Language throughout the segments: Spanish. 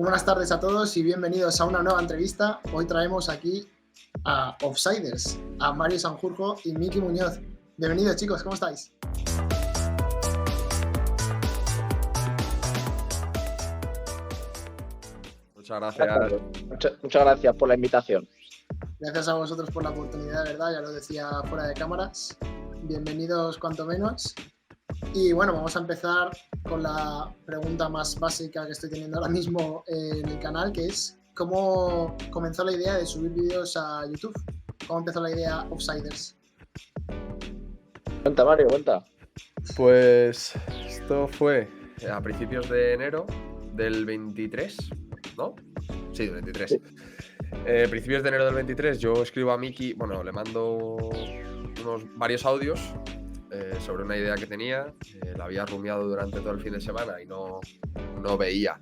Buenas tardes a todos y bienvenidos a una nueva entrevista. Hoy traemos aquí a Offsiders, a Mario Sanjurjo y Miki Muñoz. Bienvenidos, chicos, ¿cómo estáis? Muchas gracias. Muchas gracias por la invitación. Gracias a vosotros por la oportunidad, de verdad, ya lo decía fuera de cámaras. Bienvenidos cuanto menos. Y bueno, vamos a empezar con la pregunta más básica que estoy teniendo ahora mismo en el canal, que es ¿cómo comenzó la idea de subir vídeos a YouTube? ¿Cómo empezó la idea Offsiders? Cuenta, Mario, cuenta. Pues esto fue a principios de enero del 23, ¿no? Sí, del 23. Principios de enero del 23 yo escribo a Miki, bueno, le mando varios audios sobre una idea que tenía. La había rumiado durante todo el fin de semana y no veía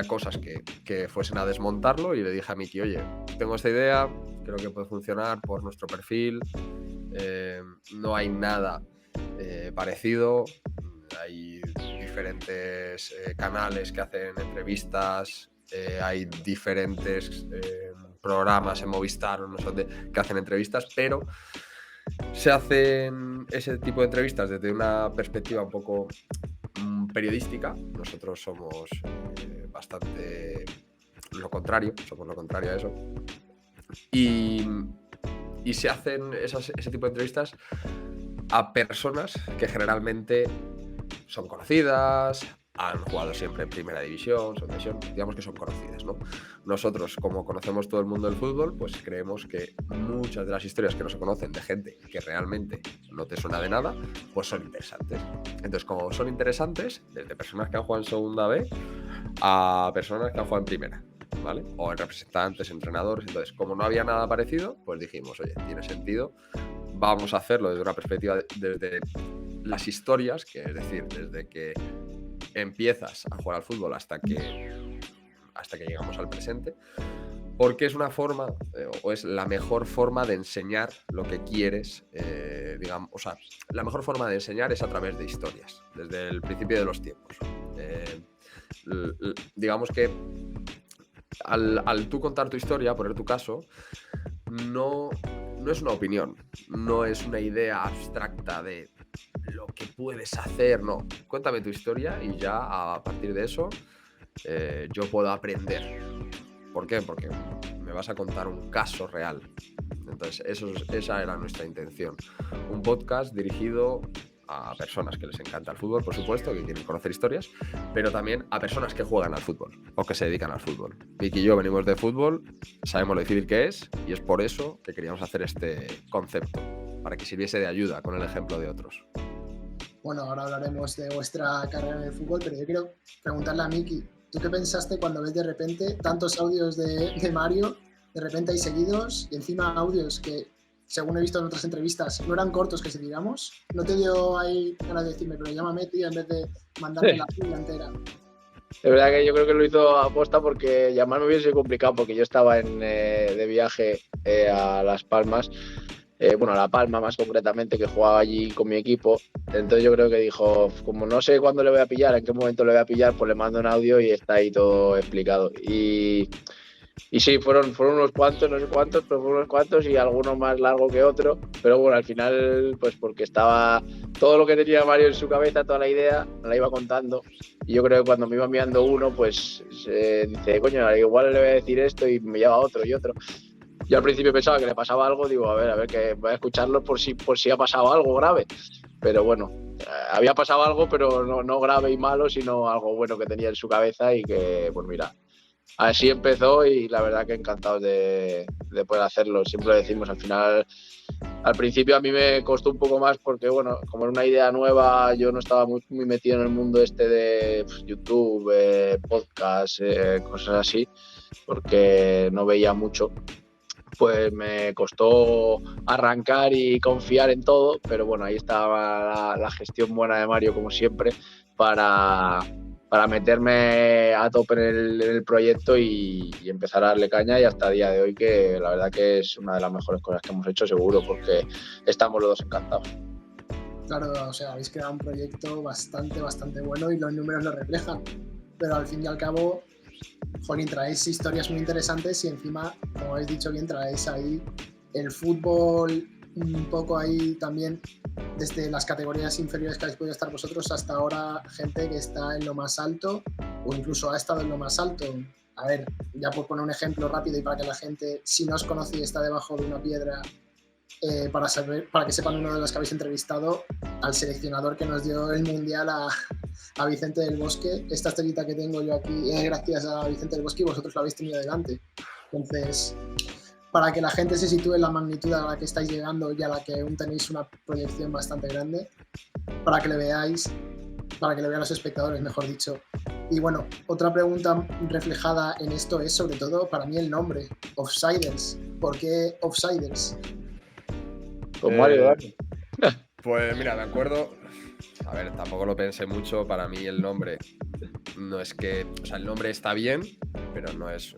cosas que fuesen a desmontarlo, y le dije a Miki, oye, tengo esta idea, creo que puede funcionar por nuestro perfil, no hay nada parecido, hay diferentes canales que hacen entrevistas, hay diferentes programas en Movistar o no sé dónde que hacen entrevistas, pero se hacen ese tipo de entrevistas desde una perspectiva un poco periodística. Nosotros somos bastante somos lo contrario a eso. Y se hacen ese tipo de entrevistas a personas que generalmente son conocidas, han jugado siempre en primera división, digamos que son conocidas, ¿no? Nosotros, como conocemos todo el mundo del fútbol, pues creemos que muchas de las historias que no se conocen de gente que realmente no te suena de nada, pues son interesantes. Entonces, como son interesantes, desde personas que han jugado en segunda B a personas que han jugado en primera, ¿vale? O en representantes, entrenadores. Entonces, como no había nada parecido, pues dijimos, oye, tiene sentido, vamos a hacerlo desde una perspectiva desde las historias, que es decir, desde que empiezas a jugar al fútbol hasta que llegamos al presente, porque es una forma o es la mejor forma de enseñar lo que quieres, digamos, o sea, la mejor forma de enseñar es a través de historias, desde el principio de los tiempos. Digamos que al tú contar tu historia, poner tu caso, no es una opinión, no es una idea abstracta de lo que puedes hacer, no. Cuéntame tu historia y ya a partir de eso yo puedo aprender. ¿Por qué? Porque me vas a contar un caso real. Entonces esa era nuestra intención. Un podcast dirigido a personas que les encanta el fútbol, por supuesto, que quieren conocer historias, pero también a personas que juegan al fútbol o que se dedican al fútbol. Vicky y yo venimos de fútbol, sabemos lo difícil que es, y es por eso que queríamos hacer este concepto, para que sirviese de ayuda con el ejemplo de otros. Bueno, ahora hablaremos de vuestra carrera en el fútbol, pero yo quiero preguntarle a Miki, ¿tú qué pensaste cuando ves de repente tantos audios de Mario, de repente hay seguidos, y encima audios que, según he visto en otras entrevistas, no eran cortos, que si digamos? ¿No te dio ahí ganas de decirme, pero llámame, tío, en vez de mandarme la fila entera? Es verdad que yo creo que lo hizo a posta, porque llamarme hubiese sido complicado, porque yo estaba de viaje a Las Palmas, a La Palma más concretamente, que jugaba allí con mi equipo. Entonces yo creo que dijo, como no sé cuándo le voy a pillar, en qué momento le voy a pillar, pues le mando un audio y está ahí todo explicado. Y sí, fueron unos cuantos, no sé cuántos, pero fueron unos cuantos, y algunos más largo que otro. Pero bueno, al final, pues porque estaba todo lo que tenía Mario en su cabeza, toda la idea, me la iba contando. Y yo creo que cuando me iba enviando uno, pues dice, coño, igual le voy a decir esto, y me lleva otro y otro. Yo al principio pensaba que le pasaba algo, digo, a ver, que voy a escucharlo por si ha pasado algo grave. Pero bueno, había pasado algo, pero no grave y malo, sino algo bueno que tenía en su cabeza, y que, pues mira, así empezó, y la verdad que encantados de poder hacerlo. Siempre lo decimos, al final, al principio a mí me costó un poco más porque, bueno, como era una idea nueva, yo no estaba muy metido en el mundo de YouTube, podcast, cosas así, porque no veía mucho. Pues me costó arrancar y confiar en todo, pero bueno, ahí estaba la gestión buena de Mario, como siempre, para meterme a tope en el proyecto y empezar a darle caña, y hasta el día de hoy, que la verdad que es una de las mejores cosas que hemos hecho, seguro, porque estamos los dos encantados. Claro, o sea, habéis creado un proyecto bastante bueno, y los números lo reflejan. pero al fin y al cabo, jolín, traéis historias muy interesantes y encima, como habéis dicho bien, traéis ahí el fútbol un poco ahí también, desde las categorías inferiores que habéis podido estar vosotros hasta ahora, gente que está en lo más alto o incluso ha estado en lo más alto. A ver, ya por poner un ejemplo rápido y para que la gente, si no os conoce y está debajo de una piedra, para que sepan uno de los que habéis entrevistado, al seleccionador que nos dio el Mundial a Vicente del Bosque. Esta estrellita que tengo yo aquí es gracias a Vicente del Bosque y vosotros lo habéis tenido delante. Entonces, para que la gente se sitúe en la magnitud a la que estáis llegando y a la que aún tenéis una proyección bastante grande, para que le veáis, para que le vean los espectadores, mejor dicho. Y bueno, otra pregunta reflejada en esto es sobre todo para mí el nombre, Offsiders. ¿Por qué Offsiders? Con Mario, Dani. Pues mira, me acuerdo. A ver, tampoco lo pensé mucho. Para mí el nombre no es que. O sea, el nombre está bien, pero no es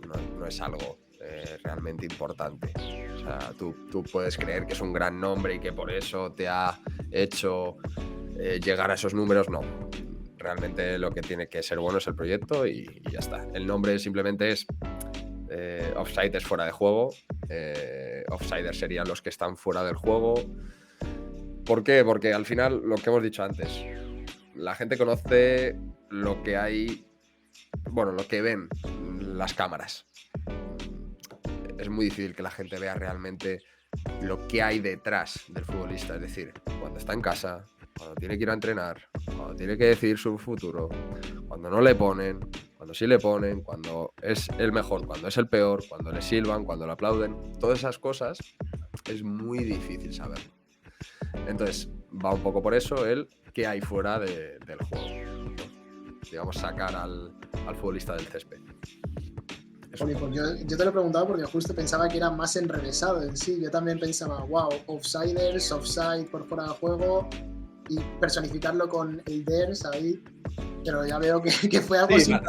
algo realmente importante. O sea, tú puedes creer que es un gran nombre y que por eso te ha hecho llegar a esos números. No. Realmente lo que tiene que ser bueno es el proyecto y ya está. El nombre simplemente es Offsiders fuera de juego. Offsiders serían los que están fuera del juego. ¿Por qué? Porque al final, lo que hemos dicho antes, la gente conoce lo que hay, bueno, lo que ven las cámaras. Es muy difícil que la gente vea realmente lo que hay detrás del futbolista. Es decir, cuando está en casa, cuando tiene que ir a entrenar, cuando tiene que decidir su futuro, cuando no le ponen, cuando sí le ponen, cuando es el mejor, cuando es el peor, cuando le silban, cuando le aplauden. Todas esas cosas es muy difícil saberlo. Entonces, va un poco por eso el que hay fuera del juego, ¿no? Digamos, sacar al futbolista del césped. Oye, pues yo te lo he preguntado porque justo pensaba que era más enrevesado en sí. Yo también pensaba, wow, Offsiders, offside por fuera de juego y personificarlo con el theirs ahí, pero ya veo que fue algo sí, así.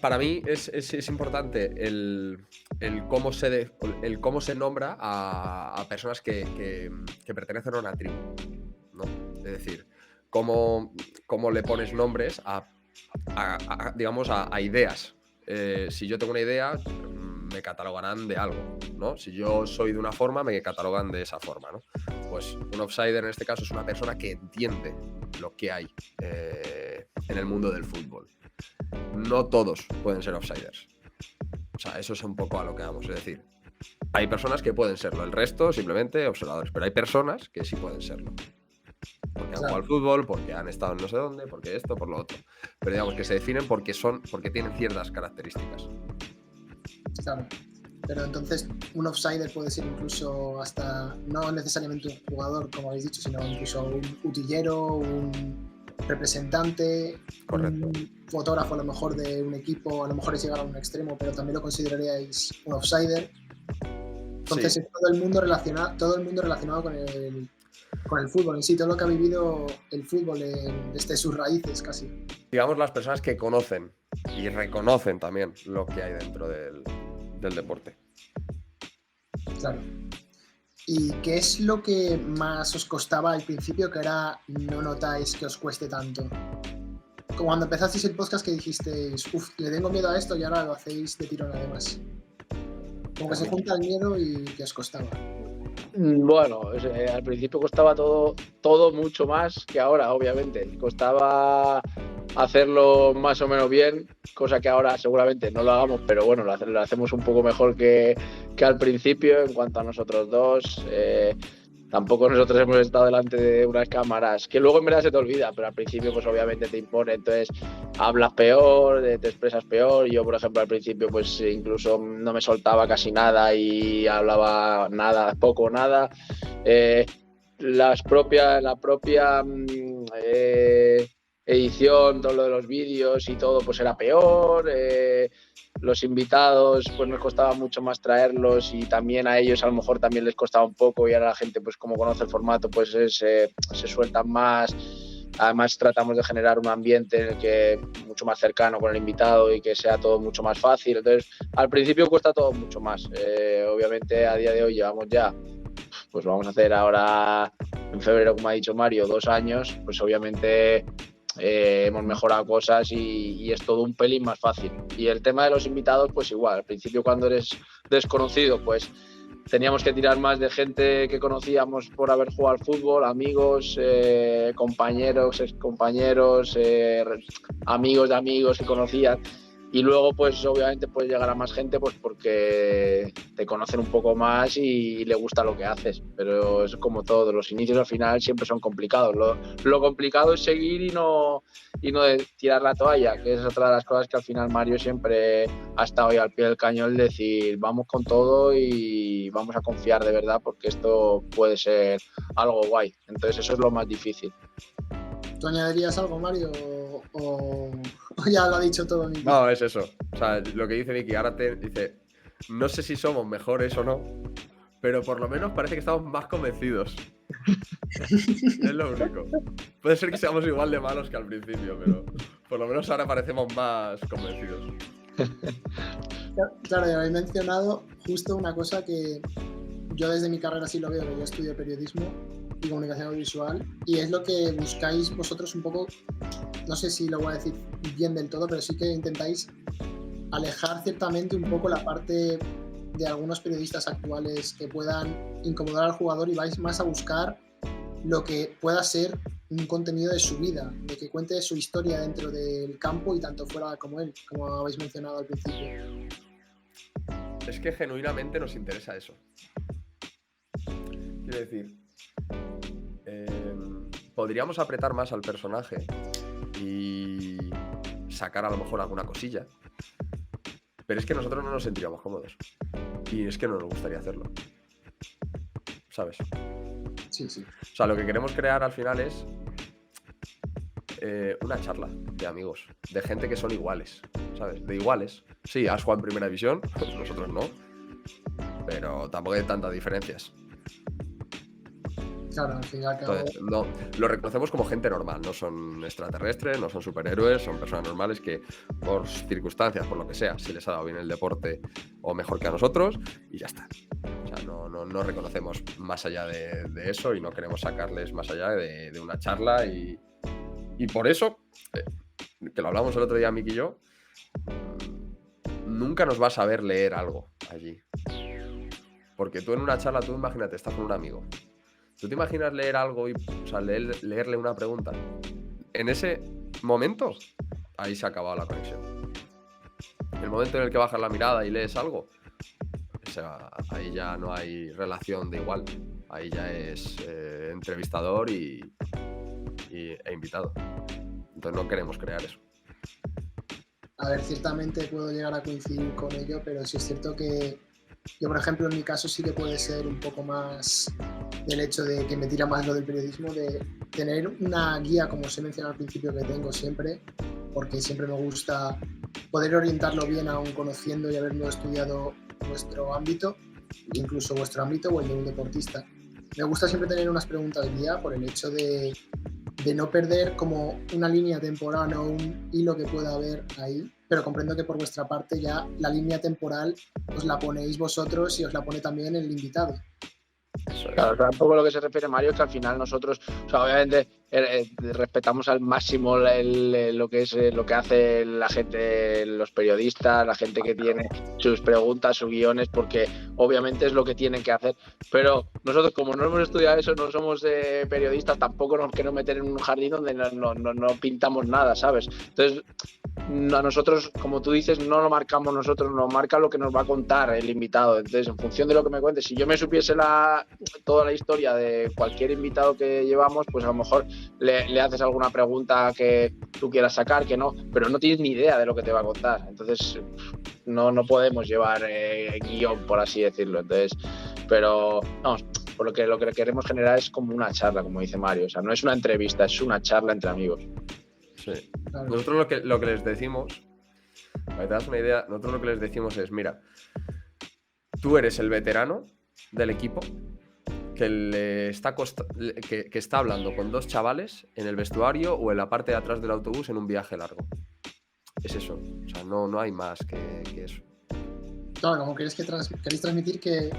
Para mí es importante el cómo se nombra a personas que pertenecen a una tribu, ¿no? Es decir, cómo le pones nombres digamos, a ideas. Si yo tengo una idea, me catalogarán de algo, ¿no? Si yo soy de una forma, me catalogan de esa forma, ¿no? Pues un offsider en este caso es una persona que entiende lo que hay en el mundo del fútbol. No todos pueden ser offsiders. O sea, eso es un poco a lo que vamos. Es decir, hay personas que pueden serlo, el resto simplemente observadores, pero hay personas que sí pueden serlo. Porque han jugado al fútbol, porque han estado en no sé dónde, porque esto, por lo otro. Pero digamos que se definen porque tienen ciertas características. Claro. Pero entonces un offsider puede ser incluso hasta, no necesariamente un jugador, como habéis dicho, sino incluso un utillero, un representante, correcto, un fotógrafo a lo mejor de un equipo, a lo mejor es llegar a un extremo, pero también lo consideraríais un offsider. Entonces sí. Es todo el mundo relacionado con el fútbol en sí, todo lo que ha vivido el fútbol desde sus raíces casi. Digamos las personas que conocen y reconocen también lo que hay dentro del deporte. Claro. ¿Y qué es lo que más os costaba al principio que ahora no notáis que os cueste tanto? Cuando empezasteis el podcast que dijisteis, le tengo miedo a esto y ahora lo hacéis de tirón además. Como que se junta el miedo y que os costaba. Bueno, al principio costaba todo mucho más que ahora, obviamente. Costaba hacerlo más o menos bien, cosa que ahora seguramente no lo hagamos, pero bueno, lo hacemos un poco mejor que al principio en cuanto a nosotros dos. Tampoco nosotros hemos estado delante de unas cámaras, que luego en verdad se te olvida, pero al principio pues obviamente te impone, entonces hablas peor, te expresas peor. Yo, por ejemplo, al principio pues incluso no me soltaba casi nada y hablaba poco o nada. La propia edición, todo lo de los vídeos y todo pues era peor. Los invitados pues nos costaba mucho más traerlos y también a ellos a lo mejor también les costaba un poco, y ahora la gente pues como conoce el formato pues se sueltan más. Además tratamos de generar un ambiente en el que mucho más cercano con el invitado y que sea todo mucho más fácil. Entonces al principio cuesta todo mucho más. Obviamente a día de hoy llevamos ya, pues vamos a hacer ahora en febrero, como ha dicho Mario, 2 años, pues obviamente hemos mejorado cosas y es todo un pelín más fácil. Y el tema de los invitados, pues igual, al principio cuando eres desconocido, pues teníamos que tirar más de gente que conocíamos por haber jugado al fútbol, amigos, compañeros, excompañeros, amigos de amigos que conocías. Y luego, pues obviamente puedes llegar a más gente pues porque te conocen un poco más y le gusta lo que haces. Pero es como todo, los inicios al final siempre son complicados. Lo complicado es seguir y no tirar la toalla, que es otra de las cosas que al final Mario siempre ha estado ahí al pie del cañón, decir vamos con todo y vamos a confiar de verdad porque esto puede ser algo guay. Entonces eso es lo más difícil. ¿Tú añadirías algo, Mario? ¿O ya lo ha dicho todo, Miki? No, es eso. O sea, lo que dice Miki, ahora dice, no sé si somos mejores o no, pero por lo menos parece que estamos más convencidos. Es lo único. Puede ser que seamos igual de malos que al principio, pero por lo menos ahora parecemos más convencidos. Claro, ya habéis mencionado justo una cosa que yo desde mi carrera sí lo veo, que yo estudio periodismo y comunicación audiovisual, y es lo que buscáis vosotros un poco, no sé si lo voy a decir bien del todo, pero sí que intentáis alejar ciertamente un poco la parte de algunos periodistas actuales que puedan incomodar al jugador y vais más a buscar lo que pueda ser un contenido de su vida, de que cuente su historia dentro del campo y tanto fuera como él, como habéis mencionado al principio. Es que genuinamente nos interesa eso. Quiero decir, podríamos apretar más al personaje y sacar a lo mejor alguna cosilla, pero es que nosotros no nos sentiríamos cómodos y es que no nos gustaría hacerlo, ¿sabes? Sí, sí. O sea, lo que queremos crear al final es una charla de amigos, de gente que son iguales, ¿sabes? De iguales. Sí, has jugado en primera división, pues nosotros no, pero tampoco hay tantas diferencias. Claro, al fin y al cabo. Entonces, no, lo reconocemos como gente normal, no son extraterrestres, no son superhéroes, son personas normales que por circunstancias, por lo que sea, se les ha dado bien el deporte o mejor que a nosotros y ya está. O sea, no reconocemos más allá de eso y no queremos sacarles más allá de una charla y por eso, que lo hablamos el otro día Miki y yo, nunca nos vas a ver leer algo allí. Porque tú en una charla, tú imagínate, estás con un amigo. ¿Tú te imaginas leer algo y, o sea, leerle una pregunta? En ese momento, ahí se ha acabado la conexión. El momento en el que bajas la mirada y lees algo, o sea, ahí ya no hay relación de igual. Ahí ya es entrevistador e invitado. Entonces no queremos crear eso. A ver, ciertamente puedo llegar a coincidir con ello, pero sí es cierto que yo, por ejemplo, en mi caso sí que puede ser un poco más del hecho de que me tira más lo del periodismo, de tener una guía, como os he mencionado al principio, que tengo siempre, porque siempre me gusta poder orientarlo bien aún conociendo y haberlo estudiado vuestro ámbito, incluso vuestro ámbito o el de un deportista. Me gusta siempre tener unas preguntas guía por el hecho de no perder como una línea temporal o un hilo que pueda haber ahí, pero comprendo que por vuestra parte ya la línea temporal os la ponéis vosotros y os la pone también el invitado. Claro, o sea, un poco lo que se refiere Mario es que al final nosotros, o sea, obviamente respetamos al máximo lo que es lo que hace la gente, los periodistas, la gente que tiene sus preguntas, sus guiones, porque obviamente es lo que tienen que hacer. Pero nosotros, como no hemos estudiado eso, no somos periodistas, tampoco nos queremos meter en un jardín donde no pintamos nada, ¿sabes? Entonces, a nosotros, como tú dices, no lo marcamos nosotros, nos marca lo que nos va a contar el invitado. Entonces, en función de lo que me cuentes, si yo me supiese toda la historia de cualquier invitado que llevamos, pues a lo mejor le haces alguna pregunta que tú quieras sacar, que no, pero no tienes ni idea de lo que te va a contar. Entonces, no podemos llevar guión, por así decirlo. Entonces, pero vamos, por lo que queremos generar es como una charla, como dice Mario. O sea, no es una entrevista, es una charla entre amigos. Sí. Nosotros lo que les decimos, para que te das una idea, nosotros lo que les decimos es, mira, tú eres el veterano del equipo que está hablando con dos chavales en el vestuario o en la parte de atrás del autobús en un viaje largo. Es eso, o sea, no hay más que eso. Claro, como queréis transmitir que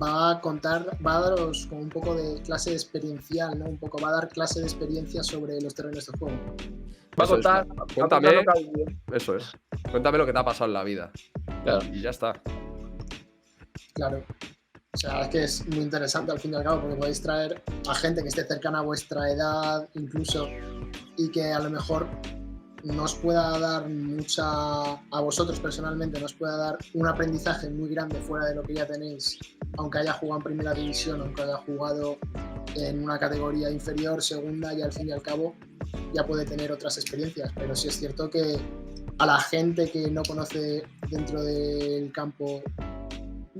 va a daros como un poco de clase experiencial, ¿no? Un poco va a dar clase de experiencia sobre los terrenos de juego. Va a Eso es, contar, cuéntame, lo que ha vivido. eso es. Cuéntame lo que te ha pasado en la vida. Claro. Y ya está. Claro. O sea, es que es muy interesante al fin y al cabo, porque podéis traer a gente que esté cercana a vuestra edad, incluso, y que a lo mejor no os pueda dar a vosotros personalmente, no os pueda dar un aprendizaje muy grande fuera de lo que ya tenéis, aunque haya jugado en primera división, aunque haya jugado en una categoría inferior, segunda, y al fin y al cabo ya puede tener otras experiencias. Pero sí es cierto que a la gente que no conoce dentro del campo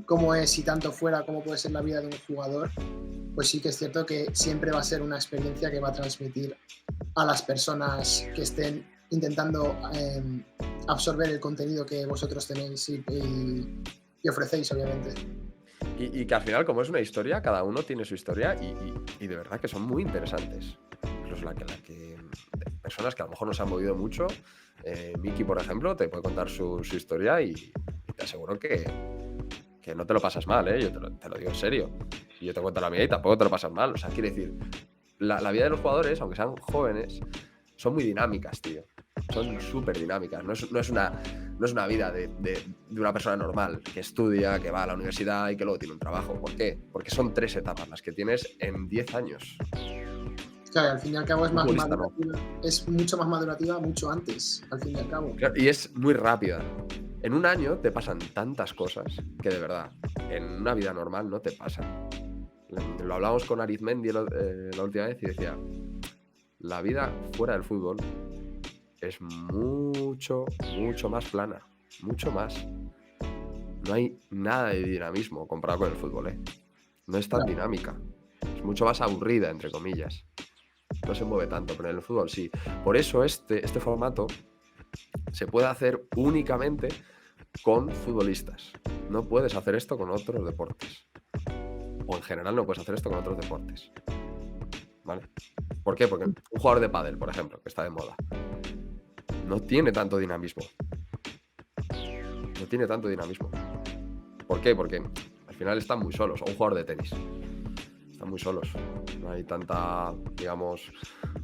cómo es y tanto fuera cómo puede ser la vida de un jugador, pues sí que es cierto que siempre va a ser una experiencia que va a transmitir a las personas que estén intentando absorber el contenido que vosotros tenéis y ofrecéis, obviamente. Y que al final, como es una historia, cada uno tiene su historia y de verdad que son muy interesantes. Incluso personas que a lo mejor no se han movido mucho. Miki, por ejemplo, te puede contar su historia y te aseguro que no te lo pasas mal, ¿eh? Yo te lo digo en serio. Y yo te cuento la mía y tampoco te lo pasas mal. O sea, quiere decir, la vida de los jugadores, aunque sean jóvenes, son muy dinámicas, tío. Son súper dinámicas. No es una vida de una persona normal que estudia, que va a la universidad y que luego tiene un trabajo. ¿Por qué? Porque son 3 etapas las que tienes en 10 años. Claro, al fin y al cabo es Futbolista, ¿no? Es mucho más madurativa mucho antes, al fin y al cabo. Claro, y es muy rápida. En un año te pasan tantas cosas que de verdad, en una vida normal no te pasan. Lo hablamos con Arizmendi la última vez y decía, la vida fuera del fútbol es mucho, mucho más plana. Mucho más. No hay nada de dinamismo comparado con el fútbol, ¿eh? No es tan dinámica. Es mucho más aburrida, entre comillas. No se mueve tanto, pero en el fútbol sí. Por eso este formato se puede hacer únicamente con futbolistas. No puedes hacer esto con otros deportes. O en general no puedes hacer esto con otros deportes. ¿Vale? ¿Por qué? Porque un jugador de pádel, por ejemplo, que está de moda, no tiene tanto dinamismo. No tiene tanto dinamismo. ¿Por qué? Porque al final están muy solos. O un jugador de tenis. Están muy solos. No hay tanta, digamos,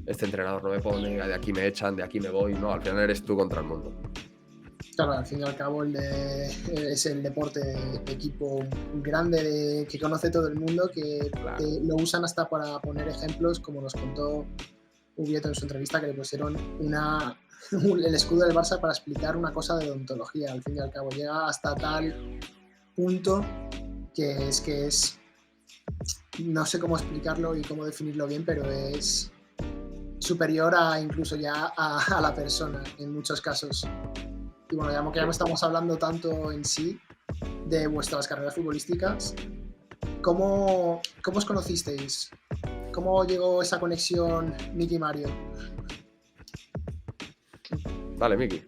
este entrenador no me pone, de aquí me echan, de aquí me voy. No, al final eres tú contra el mundo. Claro, al fin y al cabo es el deporte de equipo grande que conoce todo el mundo, que Claro. lo usan hasta para poner ejemplos, como nos contó Ubieto en su entrevista, que le pusieron el escudo del Barça para explicar una cosa de odontología. Al fin y al cabo llega hasta tal punto que es no sé cómo explicarlo y cómo definirlo bien, pero es superior a incluso ya a la persona en muchos casos. Y bueno, ya no estamos hablando tanto en sí de vuestras carreras futbolísticas, ¿cómo os conocisteis? ¿Cómo llegó esa conexión Miki y Mario? Dale, Miki.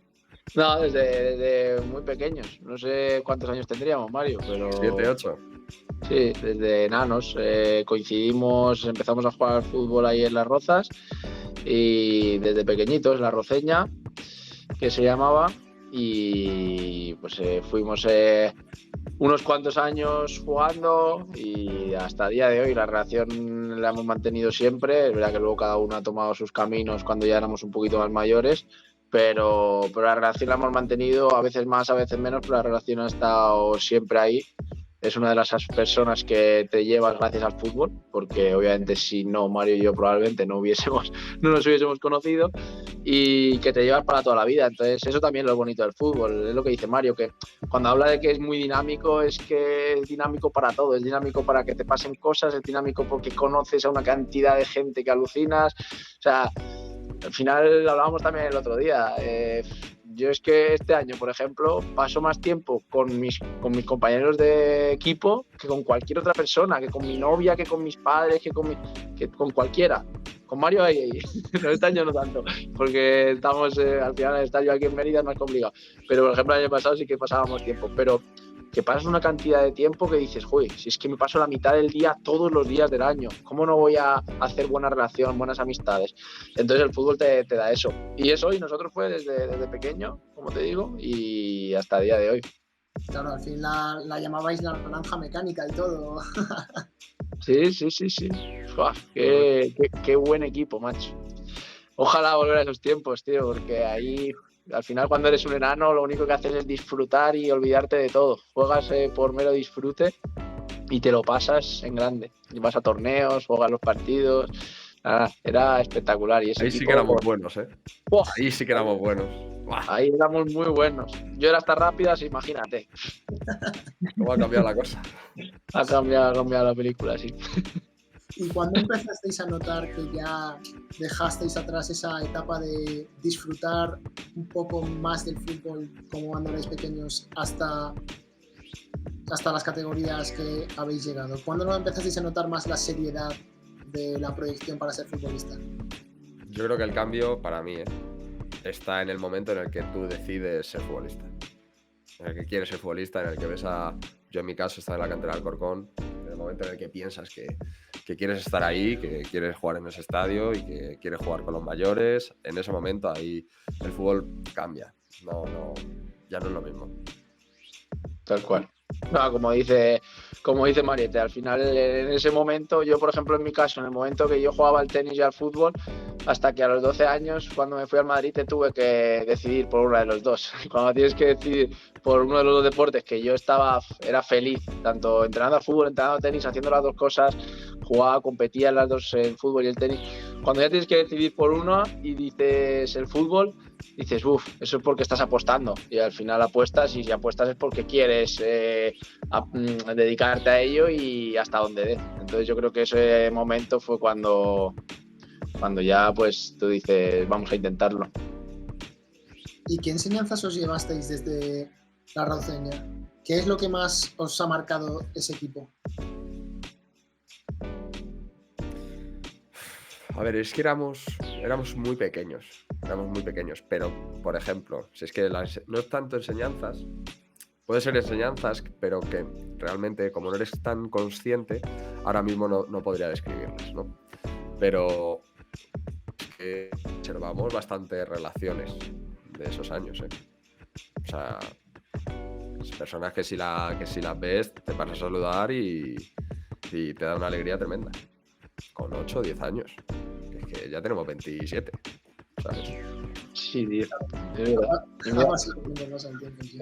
No, desde muy pequeños. No sé cuántos años tendríamos, Mario, pero... 7, 8. Sí, desde enanos. Coincidimos, empezamos a jugar al fútbol ahí en Las Rozas y desde pequeñitos, La Roceña, que se llamaba, y pues fuimos unos cuantos años jugando y hasta el día de hoy la relación la hemos mantenido siempre. Es verdad que luego cada uno ha tomado sus caminos cuando ya éramos un poquito más mayores, pero la relación la hemos mantenido, a veces más, a veces menos, pero la relación ha estado siempre ahí. Es una de las personas que te llevas gracias al fútbol, porque obviamente si no, Mario y yo probablemente no nos hubiésemos conocido, y que te llevas para toda la vida. Entonces eso también es lo bonito del fútbol, es lo que dice Mario, que cuando habla de que es muy dinámico, es que es dinámico para todo, es dinámico para que te pasen cosas, es dinámico porque conoces a una cantidad de gente que alucinas. O sea, al final hablábamos también el otro día, yo es que este año, por ejemplo, paso más tiempo con mis compañeros de equipo que con cualquier otra persona, que con mi novia, que con mis padres, que con cualquiera. Con Mario ahí. No, este año no tanto, porque estamos al final el estadio aquí en Mérida es más complicado. Pero por ejemplo el año pasado sí que pasábamos tiempo, pero que pasas una cantidad de tiempo que dices, joder, si es que me paso la mitad del día todos los días del año, ¿cómo no voy a hacer buena relación, buenas amistades? Entonces el fútbol te da eso. Y eso, y nosotros fue desde pequeño, como te digo, y hasta el día de hoy. Claro, al fin la llamabais la naranja mecánica y todo. Sí. Fua, qué buen equipo, macho. Ojalá volver a esos tiempos, tío, porque ahí al final cuando eres un enano lo único que haces es disfrutar y olvidarte de todo. Juegas por mero disfrute y te lo pasas en grande. Y vas a torneos, juegas los partidos. Era espectacular. Y ese Ahí equipo, sí que éramos buenos, ¿eh? ¡buah! Ahí sí que éramos buenos. ¡Buah! Ahí éramos muy buenos. Yo era hasta rápidas, imagínate. ¿Cómo ha cambiado la cosa? Ha cambiado la película, sí. ¿Y cuándo empezasteis a notar que ya dejasteis atrás esa etapa de disfrutar un poco más del fútbol como cuando erais pequeños hasta las categorías que habéis llegado? ¿Cuándo no empezasteis a notar más la seriedad de la proyección para ser futbolista? Yo creo que el cambio, para mí, está en el momento en el que tú decides ser futbolista. En el que quieres ser futbolista, en el que ves a... Yo en mi caso estaba en la cantera del Corcón, en el momento en el que piensas que quieres estar ahí, que quieres jugar en ese estadio y que quieres jugar con los mayores, en ese momento ahí el fútbol cambia. Ya no es lo mismo. Tal cual. No, como dice Mariette, al final en ese momento, yo por ejemplo en mi caso, en el momento que yo jugaba al tenis y al fútbol, hasta que a los 12 años, cuando me fui al Madrid, te tuve que decidir por uno de los dos. Cuando tienes que decidir por uno de los dos deportes que yo era feliz, tanto entrenando al fútbol, entrenando al tenis, haciendo las dos cosas, jugaba, competía en las dos, el fútbol y el tenis. Cuando ya tienes que decidir por uno y dices el fútbol, dices, eso es porque estás apostando. Y al final apuestas, y si apuestas es porque quieres dedicarte a ello y hasta donde dé. Entonces yo creo que ese momento fue cuando ya pues tú dices, vamos a intentarlo. ¿Y qué enseñanzas os llevasteis desde la Rauceña? ¿Qué es lo que más os ha marcado ese equipo? A ver, es que éramos muy pequeños, pero, por ejemplo, si es que no es tanto enseñanzas, puede ser enseñanzas, pero que realmente, como no eres tan consciente, ahora mismo no podría describirlas, ¿no? Pero observamos bastantes relaciones de esos años, ¿eh? O sea, personas que si las ves, te vas a saludar y te da una alegría tremenda. Con 8 o 10 años. Es que ya tenemos 27, ¿sabes? Sí, tío. Es verdad.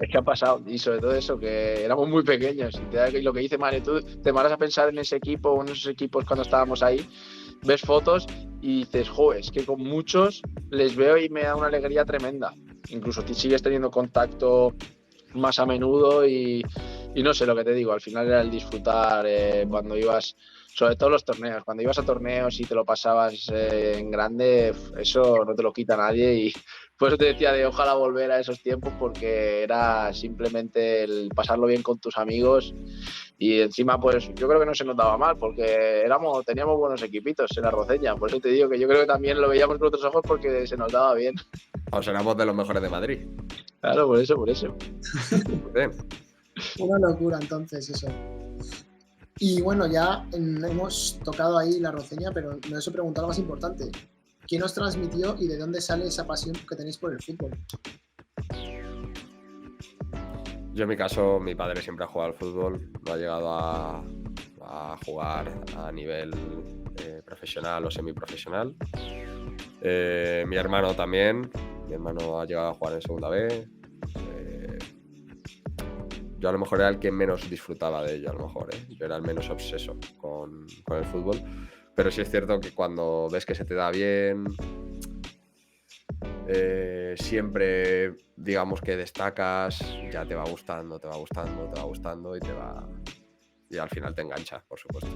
Es que ha pasado. Y sobre todo eso, que éramos muy pequeños. Y lo que dice Mario, tú te paras a pensar en ese equipo o en esos equipos cuando estábamos ahí, ves fotos y dices, joder, es que con muchos les veo y me da una alegría tremenda. Incluso sigues teniendo contacto más a menudo y no sé lo que te digo, al final era el disfrutar cuando ibas, sobre todo los torneos, cuando ibas a torneos y te lo pasabas en grande, eso no te lo quita nadie y por eso te decía de ojalá volver a esos tiempos porque era simplemente el pasarlo bien con tus amigos y encima pues yo creo que no se notaba mal porque teníamos buenos equipitos en la Roceña, por eso te digo que yo creo que también lo veíamos con otros ojos porque se nos daba bien. O sea, éramos de los mejores de Madrid. Claro, por eso. Bien. Una locura entonces eso. Y bueno, ya hemos tocado ahí la Roceña, pero no os he preguntado lo más importante. ¿Quién os transmitió y de dónde sale esa pasión que tenéis por el fútbol? Yo en mi caso, mi padre siempre ha jugado al fútbol, no ha llegado a jugar a nivel profesional o semiprofesional. Mi hermano también, mi hermano ha llegado a jugar en segunda B. Yo a lo mejor era el que menos disfrutaba de ello, a lo mejor, ¿eh? Yo era el menos obseso con el fútbol. Pero sí es cierto que cuando ves que se te da bien, siempre, digamos que destacas, ya te va gustando y al final te engancha, por supuesto.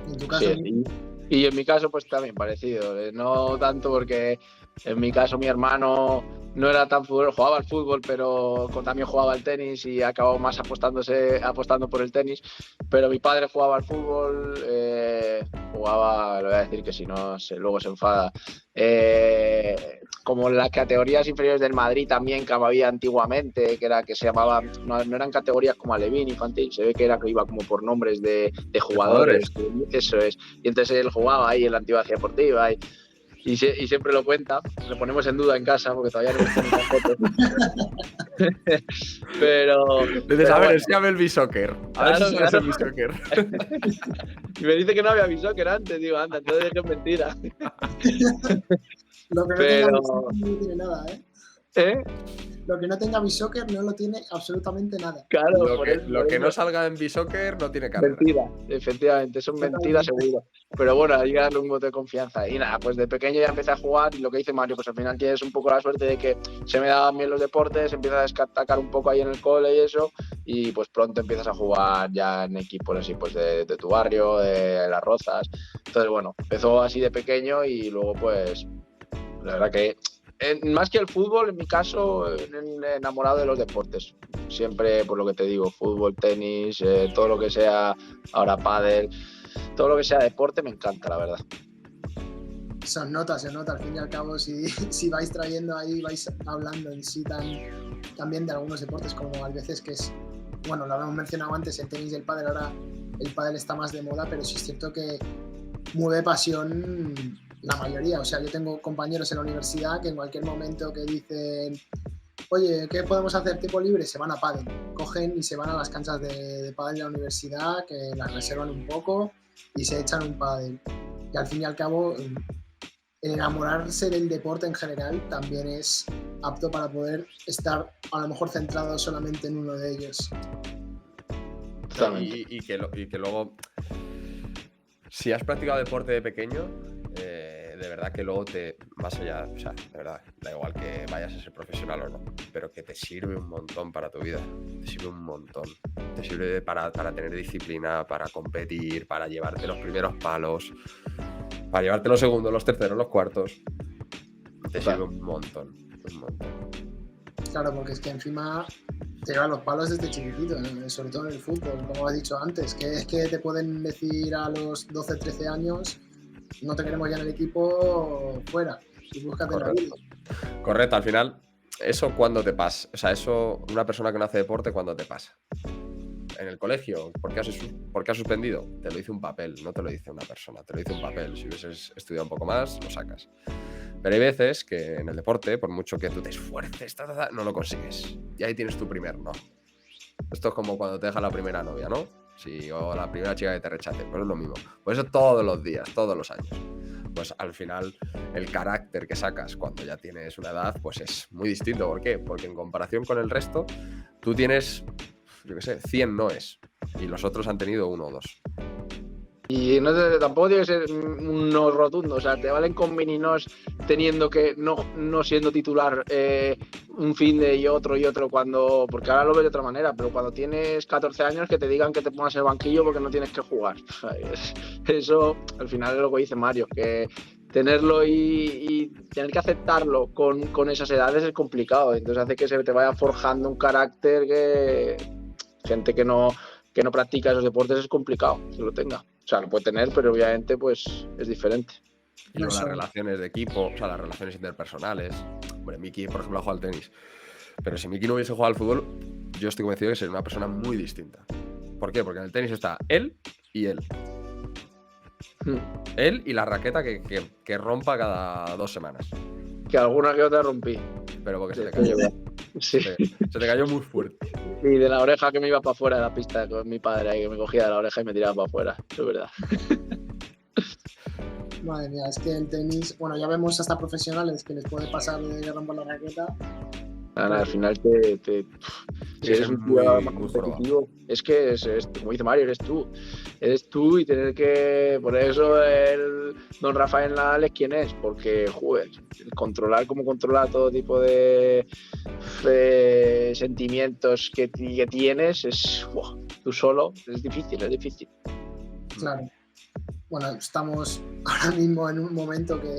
¿En tu caso? Sí, y en mi caso pues también parecido, no tanto porque en mi caso mi hermano no era tan futbolero, jugaba al fútbol pero también jugaba al tenis y acabó más apostando por el tenis, pero mi padre jugaba al fútbol, jugaba, le voy a decir que si no luego se enfada, como las categorías inferiores del Madrid también que había antiguamente, que se llamaban, no eran categorías como alevín, infantil, se ve que iba como por nombres de jugadores, eso es, y entonces él jugaba ahí en la antigua Ciudad Deportiva y siempre lo cuenta, lo ponemos en duda en casa porque todavía no hemos tenido fotos. Pero. Dices, a ver, enséñame el B-Soccer. A ver si sabes el Claro. B-Soccer. Y me dice que no había B-Soccer antes. Digo, anda, entonces es mentira. Lo que no tenga Pero. B-Soccer no tiene nada, ¿eh? ¿Eh? Lo que no tenga B-Soccer no lo tiene absolutamente nada. Claro, Lo por que, eso, lo por que eso. no salga en B-Soccer no tiene carrera. Mentira, efectivamente, eso es mentira seguro. Pero bueno, hay que darle un voto de confianza. Y nada, pues de pequeño ya empecé a jugar y lo que dice Mario, pues al final tienes un poco la suerte de que se me daban bien los deportes, empiezas a destacar un poco ahí en el cole y eso, y pues pronto empiezas a jugar ya en equipos así pues de tu barrio, de Las Rozas. Entonces bueno, empezó así de pequeño y luego pues la verdad que más que el fútbol, en mi caso, enamorado de los deportes. Siempre, por lo que te digo, fútbol, tenis, todo lo que sea, ahora pádel, todo lo que sea deporte me encanta, la verdad. Se nota, al fin y al cabo, si vais trayendo ahí, vais hablando en sí también de algunos deportes, como a veces que es, bueno, lo habíamos mencionado antes, el tenis y el pádel, ahora el pádel está más de moda, pero sí es cierto que mueve pasión la mayoría. O sea, yo tengo compañeros en la universidad que en cualquier momento que dicen, oye, ¿qué podemos hacer tiempo libre? Se van a pádel, cogen y se van a las canchas de pádel de la universidad, que las reservan un poco y se echan un pádel. Y al fin y al cabo, el enamorarse del deporte en general también es apto para poder estar a lo mejor centrado solamente en uno de ellos. Totalmente. Y que luego, si has practicado deporte de pequeño, de verdad que luego más allá, o sea, de verdad, da igual que vayas a ser profesional o no, pero que te sirve un montón para tu vida, te sirve un montón, te sirve para tener disciplina, para competir, para llevarte los primeros palos, para llevarte los segundos, los terceros, los cuartos, te sirve un montón. Claro, porque es que encima te llevan los palos desde chiquitito, sobre todo en el fútbol, como has dicho antes, que es que te pueden decir a los 12, 13 años, no te queremos ya en el equipo, fuera, y búscate la vida. Correcto, al final, eso cuando te pasa, o sea, eso, una persona que no hace deporte, cuando te pasa. En el colegio, ¿por qué has suspendido? Te lo dice un papel, no te lo dice una persona, te lo dice un papel. Si hubieses estudiado un poco más, lo sacas. Pero hay veces que en el deporte, por mucho que tú te esfuerces, no lo consigues. Y ahí tienes tu primer no. Esto es como cuando te deja la primera novia, ¿no? O la primera chica que te rechace, pues es lo mismo. Pues eso todos los días, todos los años. Pues al final el carácter que sacas cuando ya tienes una edad, pues es muy distinto. ¿Por qué? Porque en comparación con el resto, tú tienes, yo qué sé, 100 noes y los otros han tenido 1 o 2. Y tampoco tiene que ser un no rotundo, o sea, te valen con mini nos teniendo que no siendo titular un fin de y otro, porque ahora lo ves de otra manera, pero cuando tienes 14 años que te digan que te pongas el banquillo porque no tienes que jugar. Eso al final es lo que dice Mario, que tenerlo y tener que aceptarlo con esas edades es complicado, entonces hace que se te vaya forjando un carácter que gente que no practica esos deportes es complicado que lo tenga. O sea, lo puede tener, pero obviamente pues es diferente. Y luego las relaciones de equipo, o sea, las relaciones interpersonales. Hombre, Miki, por ejemplo, ha jugado al tenis. Pero si Miki no hubiese jugado al fútbol, yo estoy convencido de que sería una persona muy distinta. ¿Por qué? Porque en el tenis está él y él. Él y la raqueta que rompa cada 2 semanas. Que alguna que otra rompí. Pero porque se te cayó. Sí. Se te cayó muy fuerte. Y de la oreja que me iba para afuera de la pista con mi padre ahí, que me cogía de la oreja y me tiraba para afuera. Eso es verdad. Madre mía, es que el tenis, bueno, ya vemos hasta profesionales que les puede pasar de romper la raqueta. Al final si eres un jugador más competitivo, es que es, como dice Mario, eres tú y tener que, por eso el don Rafael Nadal es quien es, porque joder, controlar todo tipo de sentimientos que tienes es tú solo, es difícil. Claro. Bueno, estamos ahora mismo en un momento que,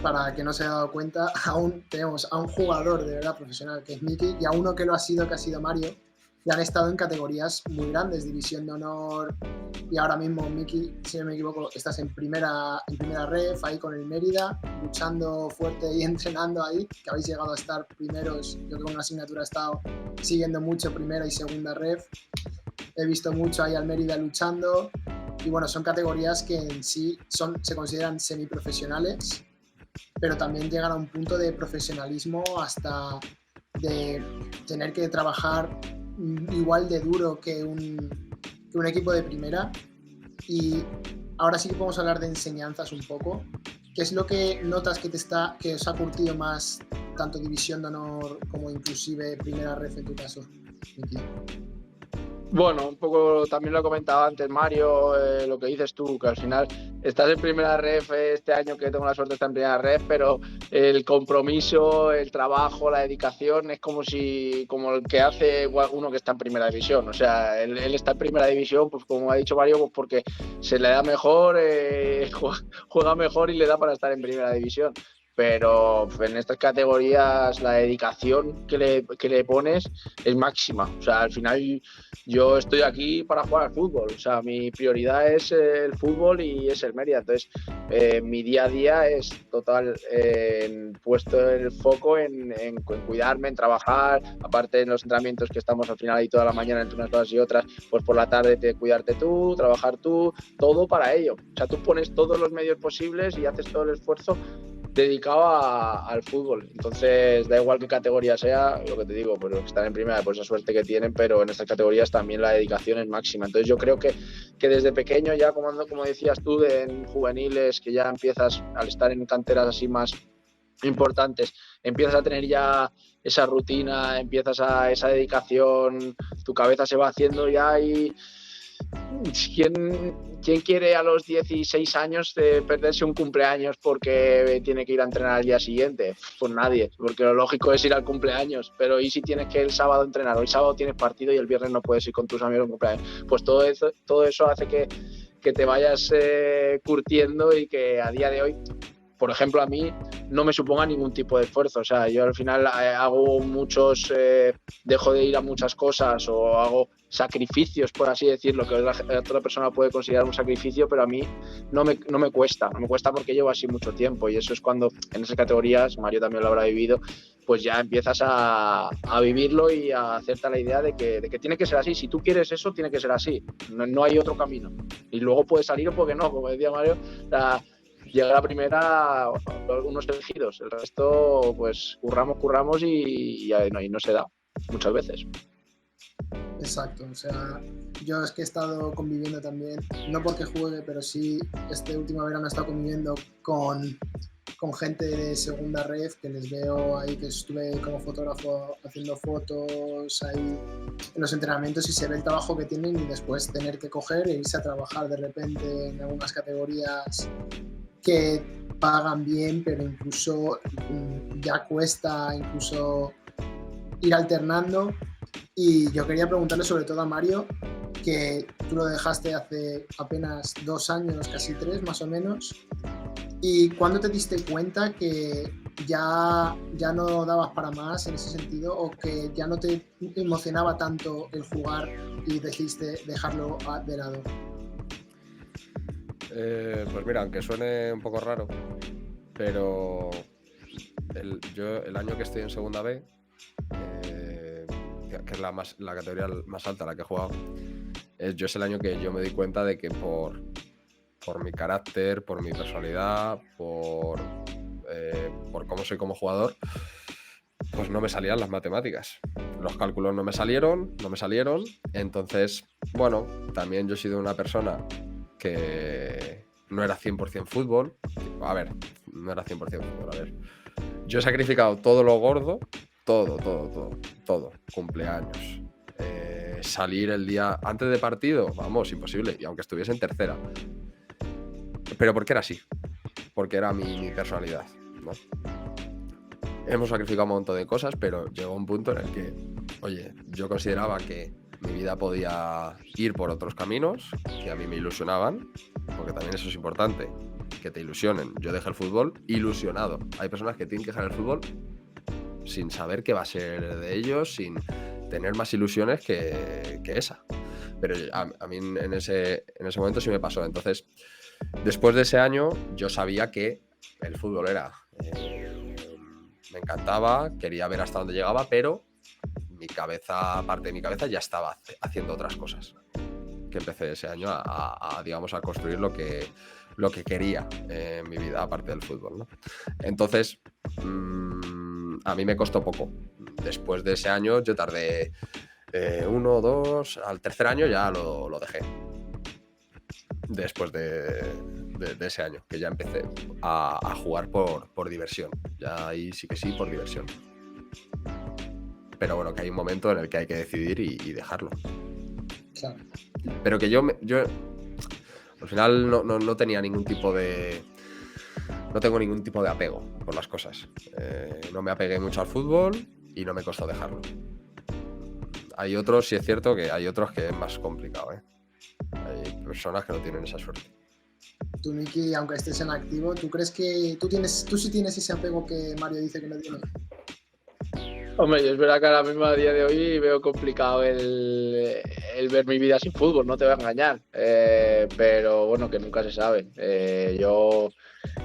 para que no se haya dado cuenta, aún tenemos a un jugador de verdad profesional que es Miki y a uno que lo ha sido, que ha sido Mario, y han estado en categorías muy grandes, División de Honor, y ahora mismo Miki, si no me equivoco, estás en primera ref, ahí con el Mérida, luchando fuerte y entrenando ahí, que habéis llegado a estar primeros. Yo que con una asignatura he estado siguiendo mucho primera y segunda ref, he visto mucho ahí al Mérida luchando, y bueno, son categorías que en sí se consideran semiprofesionales, pero también llegan a un punto de profesionalismo hasta de tener que trabajar igual de duro que un equipo de primera. Y ahora sí que podemos hablar de enseñanzas un poco. ¿Qué es lo que notas que os ha curtido más tanto División de Honor como inclusive Primera Ref en tu caso, Miki? Bueno, un poco también lo he comentado antes, Mario, lo que dices tú, que al final estás en Primera Ref este año, que tengo la suerte de estar en Primera Ref, pero el compromiso, el trabajo, la dedicación es como el que hace uno que está en Primera División. O sea, él está en Primera División, pues como ha dicho Mario, pues porque se le da mejor, juega mejor y le da para estar en Primera División. Pero en estas categorías la dedicación que le pones es máxima. O sea, al final yo estoy aquí para jugar al fútbol. O sea, mi prioridad es el fútbol y es el Mérida. Entonces, mi día a día es total puesto el foco en cuidarme, en trabajar. Aparte, en los entrenamientos que estamos al final ahí toda la mañana entre unas cosas y otras, pues por la tarde cuidarte tú, trabajar tú, todo para ello. O sea, tú pones todos los medios posibles y haces todo el esfuerzo dedicado al fútbol. Entonces, da igual qué categoría sea, lo que te digo, pues los que están en primera, pues esa suerte que tienen, pero en estas categorías también la dedicación es máxima. Entonces, yo creo que desde pequeño, ya como decías tú, en juveniles, que ya empiezas, al estar en canteras así más importantes, empiezas a tener ya esa rutina, empiezas a esa dedicación, tu cabeza se va haciendo ya y ¿Quién quiere a los 16 años perderse un cumpleaños porque tiene que ir a entrenar al día siguiente? Pues nadie, porque lo lógico es ir al cumpleaños, pero ¿y si tienes que el sábado entrenar? O el sábado tienes partido y el viernes no puedes ir con tus amigos al cumpleaños. Pues todo eso hace que te vayas curtiendo y que a día de hoy, por ejemplo, a mí no me suponga ningún tipo de esfuerzo. O sea, yo al final hago dejo de ir a muchas cosas o hago sacrificios, por así decirlo, que otra persona puede considerar un sacrificio, pero a mí no me cuesta porque llevo así mucho tiempo, y eso es cuando en esas categorías, Mario también lo habrá vivido, pues ya empiezas a vivirlo y a hacerte la idea de que tiene que ser así. Si tú quieres eso, tiene que ser así, no hay otro camino, y luego puede salir o puede no, como decía Mario. Llega a la primera unos elegidos, el resto pues curramos y no se da muchas veces. Exacto, o sea, yo es que he estado conviviendo también, no porque juegue, pero sí este último verano he estado conviviendo con gente de segunda ref, que les veo ahí, que estuve como fotógrafo haciendo fotos ahí en los entrenamientos, y se ve el trabajo que tienen, y después tener que coger e irse a trabajar de repente en algunas categorías que pagan bien, pero incluso ya cuesta incluso ir alternando. Y yo quería preguntarle sobre todo a Mario, que tú lo dejaste hace apenas 2 años, casi 3 más o menos, y ¿cuándo te diste cuenta que ya no dabas para más en ese sentido, o que ya no te emocionaba tanto el jugar y decidiste dejarlo de lado? Pues mira, aunque suene un poco raro, pero el año que estoy en segunda B, que es la categoría más alta a la que he jugado, es el año que yo me di cuenta de que por mi carácter, por mi personalidad, por cómo soy como jugador, pues no me salían las matemáticas. Los cálculos no me salieron. Entonces, bueno, también yo he sido una persona que no era 100% fútbol. A ver, no era 100% fútbol. A ver, yo he sacrificado todo lo gordo, todo. Cumpleaños, salir el día antes de partido, vamos, imposible. Y aunque estuviese en tercera. Pero porque era así. Porque era mi personalidad, ¿no? Hemos sacrificado un montón de cosas, pero llegó un punto en el que, oye, yo consideraba que mi vida podía ir por otros caminos que a mí me ilusionaban, porque también eso es importante, que te ilusionen. Yo dejé el fútbol ilusionado. Hay personas que tienen que dejar el fútbol sin saber qué va a ser de ellos, sin tener más ilusiones que esa. Pero a mí en ese momento sí me pasó. Entonces, después de ese año, yo sabía que el fútbol era... me encantaba, quería ver hasta dónde llegaba, pero parte de mi cabeza ya estaba haciendo otras cosas. Que empecé ese año digamos, a construir lo que quería en mi vida, aparte del fútbol, ¿no? Entonces, a mí me costó poco. Después de ese año yo tardé 1, 2, al tercer año ya lo dejé. Después de ese año, que ya empecé a jugar por diversión. Ya ahí sí que sí, por diversión. Pero bueno, que hay un momento en el que hay que decidir y dejarlo. Claro. Pero que yo al final no tenía ningún tipo de... No tengo ningún tipo de apego por las cosas. No me apegué mucho al fútbol y no me costó dejarlo. Hay otros, sí es cierto que hay otros que es más complicado, ¿eh? Hay personas que no tienen esa suerte. Tú, Miki, aunque estés en activo, ¿tú crees que tú sí tienes ese apego que Mario dice que no tiene? Hombre, yo es verdad que ahora mismo a día de hoy veo complicado el ver mi vida sin fútbol, no te voy a engañar. Pero bueno, que nunca se sabe. Yo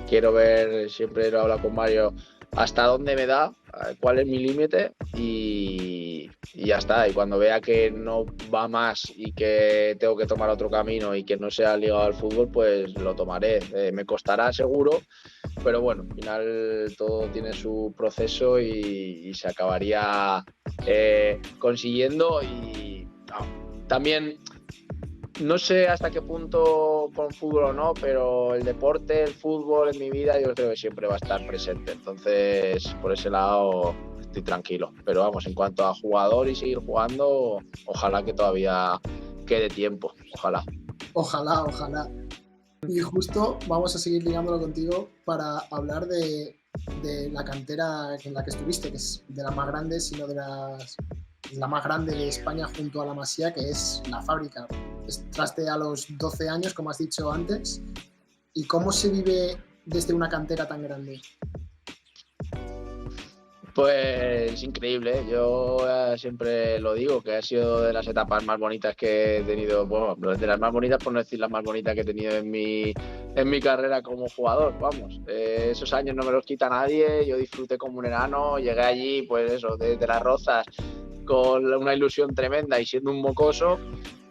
quiero ver, siempre lo he hablado con Mario, hasta dónde me da, cuál es mi límite y ya está. Y cuando vea que no va más y que tengo que tomar otro camino y que no sea ligado al fútbol, pues lo tomaré. Me costará seguro, pero bueno, al final todo tiene su proceso y se acabaría consiguiendo. Y también no sé hasta qué punto con fútbol o no, pero el deporte, el fútbol en mi vida yo creo que siempre va a estar presente. Entonces, por ese lado estoy tranquilo. Pero vamos, en cuanto a jugador y seguir jugando, ojalá que todavía quede tiempo. Ojalá. Ojalá. Y justo vamos a seguir ligándolo contigo para hablar de la cantera en la que estuviste, que es de las más grandes, sino de la más grande de España junto a la Masía, que es la Fábrica. Entraste a los 12 años, como has dicho antes. ¿Y cómo se vive desde una cantera tan grande? Pues increíble, yo siempre lo digo, que ha sido de las etapas más bonitas que he tenido, bueno, de las más bonitas por no decir las más bonitas que he tenido en mi carrera como jugador, vamos. Esos años no me los quita nadie, yo disfruté como un enano, llegué allí, pues eso, desde Las Rozas, con una ilusión tremenda y siendo un mocoso,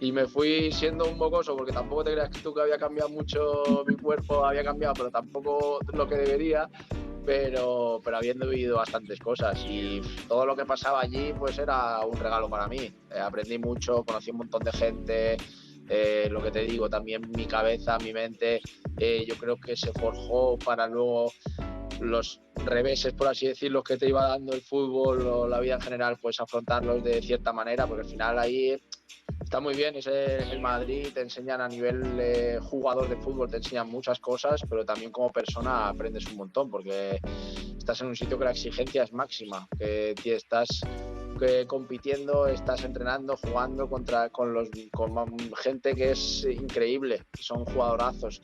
y me fui siendo un mocoso, porque tampoco te creas que tú que había cambiado mucho mi cuerpo, había cambiado, pero tampoco lo que debería. Pero habiendo vivido bastantes cosas y todo lo que pasaba allí pues era un regalo para mí. Aprendí mucho, conocí un montón de gente, lo que te digo, también mi cabeza, mi mente, yo creo que se forjó para luego los reveses, por así decirlo, que te iba dando el fútbol o la vida en general, pues afrontarlos de cierta manera, porque al final ahí está muy bien, es el Madrid, te enseñan a nivel jugador de fútbol, te enseñan muchas cosas, pero también como persona aprendes un montón, porque estás en un sitio que la exigencia es máxima, que estás compitiendo, estás entrenando, jugando con gente que es increíble, que son jugadorazos,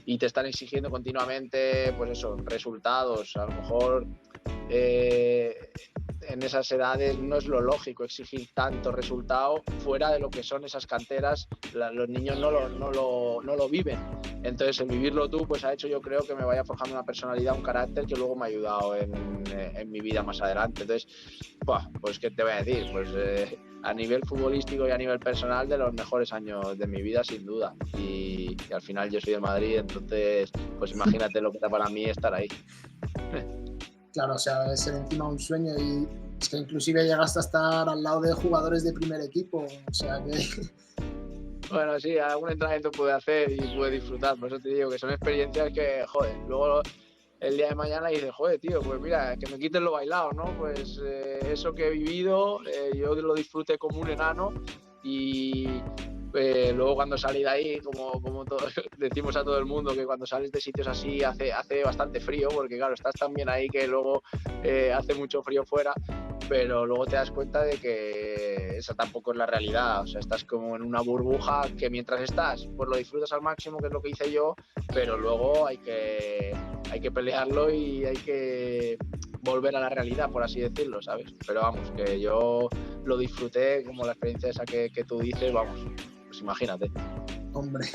y te están exigiendo continuamente, pues eso, resultados. A lo mejor en esas edades no es lo lógico exigir tanto resultado fuera de lo que son esas canteras. Los niños no lo viven. Entonces, el vivirlo tú, pues ha hecho, yo creo, que me vaya forjando una personalidad, un carácter que luego me ha ayudado en mi vida más adelante. Entonces, pues ¿qué te voy a decir? Pues a nivel futbolístico y a nivel personal, de los mejores años de mi vida, sin duda. Y al final yo soy del Madrid, entonces, pues imagínate lo que era para mí estar ahí. Claro, o sea, debe ser encima un sueño y es que inclusive llegaste a estar al lado de jugadores de primer equipo, o sea que... Bueno, sí, algún entrenamiento pude hacer y pude disfrutar, por eso te digo que son experiencias que, joder, luego el día de mañana dices, joder, tío, pues mira, que me quiten lo bailado, ¿no? Pues eso que he vivido, yo lo disfruté como un enano y... luego cuando salí de ahí, como decimos a todo el mundo, que cuando sales de sitios así hace bastante frío, porque claro, estás tan bien ahí que luego hace mucho frío fuera, pero luego te das cuenta de que esa tampoco es la realidad. O sea, estás como en una burbuja que mientras estás, pues lo disfrutas al máximo, que es lo que hice yo, pero luego hay que pelearlo y hay que volver a la realidad, por así decirlo, ¿sabes? Pero vamos, que yo lo disfruté como la experiencia esa que tú dices, vamos. Pues imagínate. Hombre,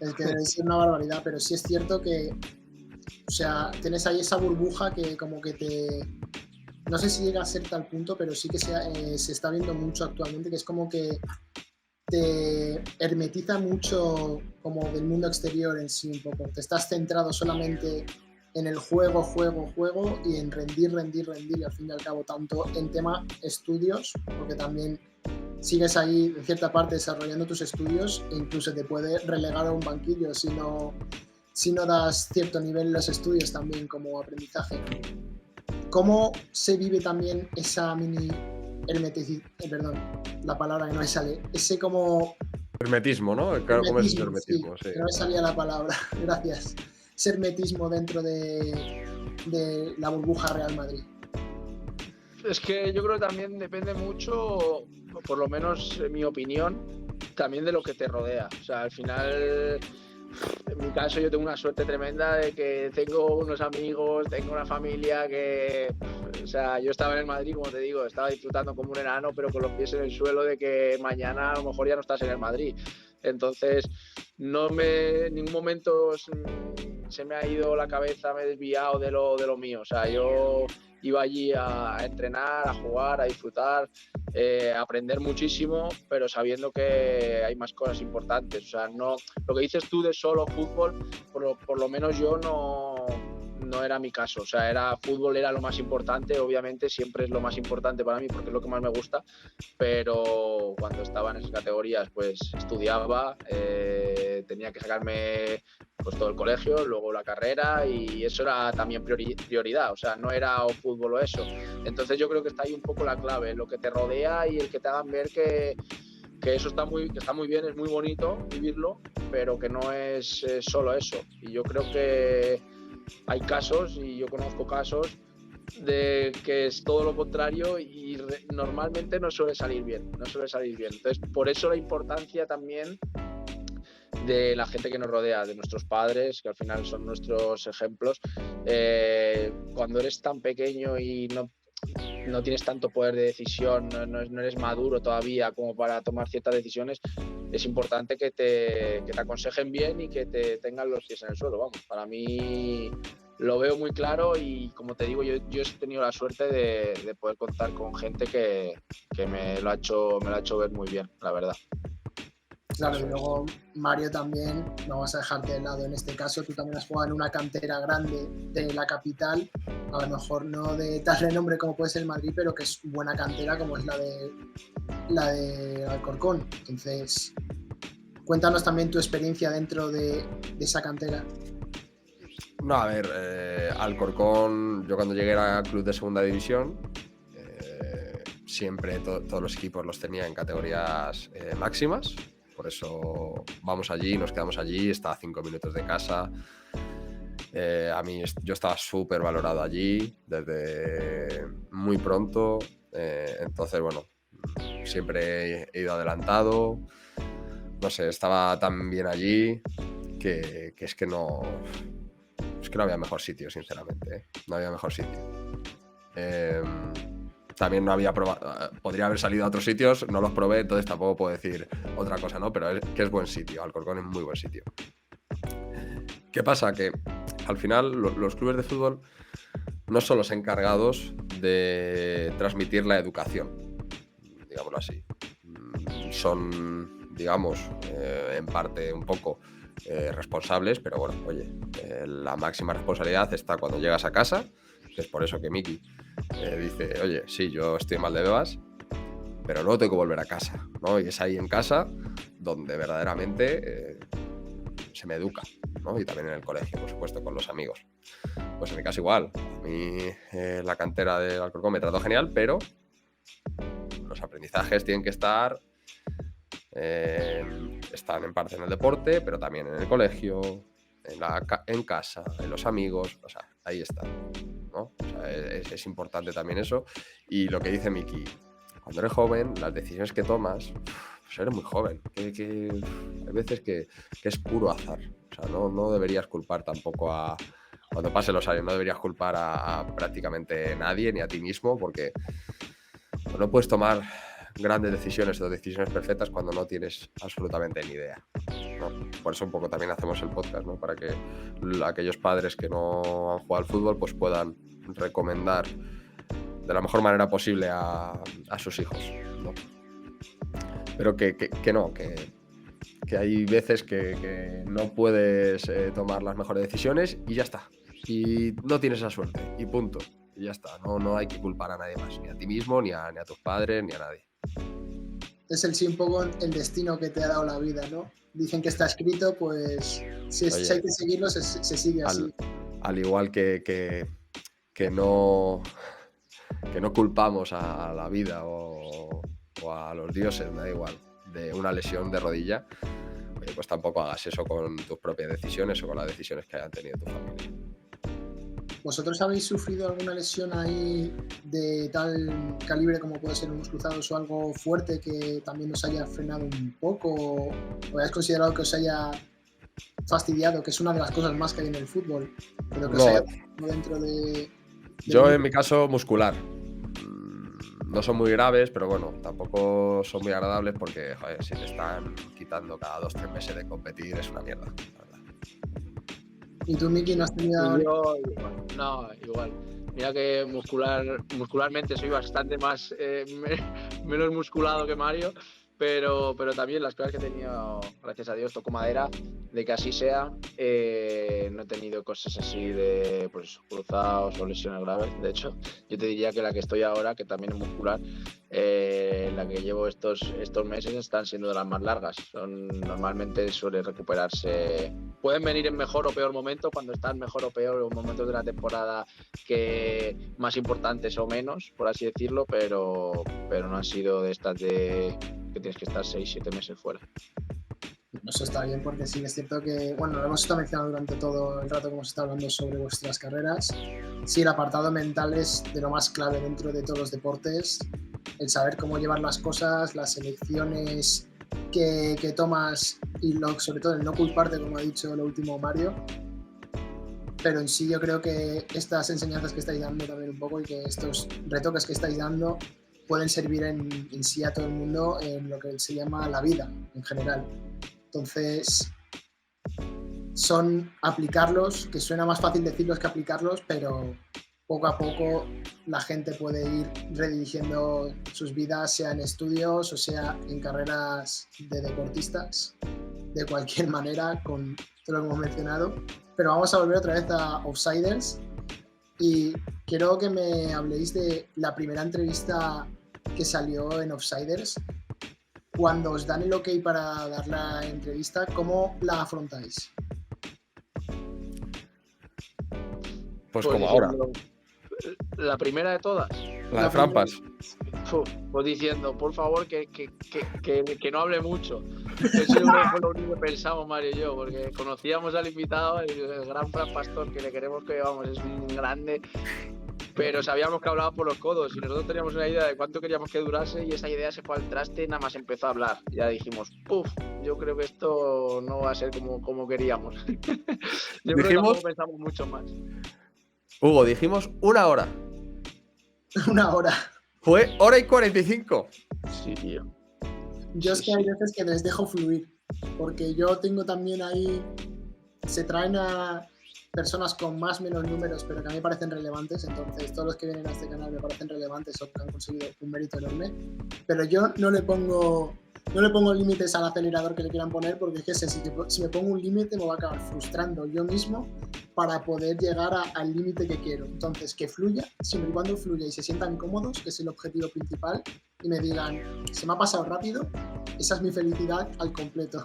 es que debe ser una barbaridad, pero sí es cierto que, o sea, tienes ahí esa burbuja que como que te... No sé si llega a ser tal punto, pero sí que se está viendo mucho actualmente, que es como que te hermetiza mucho como del mundo exterior en sí un poco. Te estás centrado solamente en el juego y en rendir, y al fin y al cabo, tanto en tema estudios, porque también sigues ahí en cierta parte desarrollando tus estudios e incluso te puede relegar a un banquillo si no das cierto nivel en los estudios también como aprendizaje. ¿Cómo se vive también esa mini perdón, la palabra que no me sale, ese como... Hermetismo, ¿no? Claro, ¿cómo es el hermetismo? Sí, que no me salía la palabra, gracias. Ese hermetismo dentro de la burbuja Real Madrid. Es que yo creo que también depende mucho, por lo menos en mi opinión, también de lo que te rodea. O sea, al final, en mi caso yo tengo una suerte tremenda de que tengo unos amigos, tengo una familia que... O sea, yo estaba en el Madrid, como te digo, estaba disfrutando como un enano, pero con los pies en el suelo de que mañana a lo mejor ya no estás en el Madrid. Entonces, en ningún momento se me ha ido la cabeza, me he desviado de lo mío. O sea, yo iba allí a entrenar, a jugar, a disfrutar, a aprender muchísimo, pero sabiendo que hay más cosas importantes. O sea, no, lo que dices tú de solo fútbol, por lo menos yo no era mi caso. O sea, fútbol era lo más importante, obviamente siempre es lo más importante para mí porque es lo que más me gusta, pero cuando estaba en esas categorías pues estudiaba, tenía que sacarme pues todo el colegio, luego la carrera, y eso era también prioridad. O sea, no era o fútbol o eso. Entonces yo creo que está ahí un poco la clave, lo que te rodea y el que te hagan ver que eso está muy bien, es muy bonito vivirlo, pero que no es solo eso. Y yo creo que hay casos, y yo conozco casos, de que es todo lo contrario y normalmente no suele salir bien. Entonces, por eso la importancia también de la gente que nos rodea, de nuestros padres, que al final son nuestros ejemplos. Cuando eres tan pequeño y no tienes tanto poder de decisión, no eres maduro todavía como para tomar ciertas decisiones, es importante que te aconsejen bien y que te tengan los pies en el suelo. Vamos, para mí lo veo muy claro y, como te digo, yo he tenido la suerte de poder contar con gente que me lo ha hecho ver muy bien, la verdad. Claro, y luego Mario también, no vamos a dejarte de lado en este caso, tú también has jugado en una cantera grande de la capital, a lo mejor no de tal renombre como puede ser el Madrid, pero que es buena cantera como es la de Alcorcón. Entonces, cuéntanos también tu experiencia dentro de esa cantera. No, a ver, Alcorcón, yo cuando llegué era club de segunda división, siempre todos los equipos los tenía en categorías máximas. Por eso vamos allí, nos quedamos allí, está a 5 minutos de casa. Yo estaba súper valorado allí desde muy pronto. Entonces, bueno, siempre he ido adelantado. No sé, estaba tan bien allí que es que no había mejor sitio, sinceramente. No había mejor sitio. También no había probado, podría haber salido a otros sitios, no los probé, entonces tampoco puedo decir otra cosa, ¿no? Pero que es buen sitio, Alcorcón es muy buen sitio. ¿Qué pasa? Que al final los clubes de fútbol no son los encargados de transmitir la educación, digámoslo así. Son, digamos, en parte un poco responsables, pero bueno, oye, la máxima responsabilidad está cuando llegas a casa, que es por eso que Miki dice, oye, sí, yo estoy mal de bebas, pero luego tengo que volver a casa, ¿no? Y es ahí en casa donde verdaderamente se me educa, ¿no? Y también en el colegio, por supuesto, con los amigos. Pues en mi caso igual, a mí la cantera del Alcorcón me trató genial, pero los aprendizajes tienen que estar, están en parte en el deporte, pero también en el colegio, en casa, en los amigos, o sea, ahí está, ¿no? O sea, es importante también eso. Y lo que dice Miki, cuando eres joven, las decisiones que tomas, pues eres muy joven, que hay veces que es puro azar. O sea, no deberías culpar tampoco cuando pasen los años, no deberías culpar a prácticamente nadie, ni a ti mismo, porque no puedes tomar grandes decisiones o decisiones perfectas cuando no tienes absolutamente ni idea, ¿no? Por eso un poco también hacemos el podcast, ¿no? Para que aquellos padres que no han jugado al fútbol pues puedan recomendar de la mejor manera posible a sus hijos, ¿no? Pero que hay veces que no puedes tomar las mejores decisiones y ya está. y no tienes esa suerte, y punto. Y ya está, no hay que culpar a nadie más, ni a ti mismo, ni a tus padres, ni a nadie. Es un poco el destino que te ha dado la vida, ¿no? Dicen que está escrito, pues si hay que seguirlo, se sigue así. Al igual que no culpamos a la vida o a los dioses, me da igual, de una lesión de rodilla, pues tampoco hagas eso con tus propias decisiones o con las decisiones que hayan tenido tu familia. ¿Vosotros habéis sufrido alguna lesión ahí de tal calibre como puede ser unos cruzados o algo fuerte que también os haya frenado un poco o hayáis considerado que os haya fastidiado, que es una de las cosas más que hay en el fútbol, pero que os haya dentro de yo en mi caso muscular? No son muy graves, pero bueno, tampoco son muy agradables porque, joder, si te están quitando cada 2-3 meses de competir es una mierda, la verdad. ¿Y tú, Miki, no has tenido...? Yo, igual. Mira que muscularmente soy bastante más menos musculado que Mario, pero también las cosas que he tenido, gracias a Dios, toco madera, de que así sea, no he tenido cosas así de pues, cruzados o lesiones graves. De hecho, yo te diría que la que estoy ahora, que también es muscular, la que llevo estos meses están siendo de las más largas. Normalmente suele recuperarse. Pueden venir en mejor o peor momento, cuando están mejor o peor, o momentos de la temporada que más importantes o menos, por así decirlo, pero no han sido de estas de que tienes que estar 6-7 meses fuera. Eso está bien porque sí es cierto que, bueno, lo hemos estado mencionando durante todo el rato que hemos estado hablando sobre vuestras carreras. Sí, el apartado mental es de lo más clave dentro de todos los deportes. El saber cómo llevar las cosas, las elecciones que tomas y sobre todo el no culparte, como ha dicho lo último Mario. Pero en sí yo creo que estas enseñanzas que estáis dando también un poco y que estos retoques que estáis dando pueden servir en sí a todo el mundo en lo que se llama la vida en general. Entonces, son aplicarlos, que suena más fácil decirlos que aplicarlos, pero poco a poco la gente puede ir redirigiendo sus vidas, sea en estudios o sea en carreras de deportistas, de cualquier manera, con todo lo que hemos mencionado. Pero vamos a volver otra vez a Offsiders y quiero que me habléis de la primera entrevista que salió en Offsiders. Cuando os dan el ok para dar la entrevista, ¿cómo la afrontáis? Pues como ahora. La primera de todas. La de Frampas. Pues diciendo, por favor, que no hable mucho. Eso fue lo único que pensamos Mario y yo, porque conocíamos al invitado, el gran Fran Pastor, que le queremos que vamos, es un grande. Pero sabíamos que hablaba por los codos y nosotros teníamos una idea de cuánto queríamos que durase y esa idea se fue al traste, nada más empezó a hablar. Ya dijimos, yo creo que esto no va a ser como queríamos. Yo creo que tampoco pensamos mucho más. Hugo, dijimos 1 hora. 1 hora. Fue 1:45. Sí, tío. Yo es que hay veces que les dejo fluir, porque yo tengo también ahí, se traen a personas con más o menos números, pero que a mí me parecen relevantes, entonces todos los que vienen a este canal me parecen relevantes o que han conseguido un mérito enorme, pero yo no le pongo límites al acelerador que le quieran poner, porque es que sé, si me pongo un límite me voy a acabar frustrando yo mismo para poder llegar al límite que quiero. Entonces, que fluya, siempre y cuando fluya y se sientan cómodos, que es el objetivo principal, y me digan, se me ha pasado rápido, esa es mi felicidad al completo.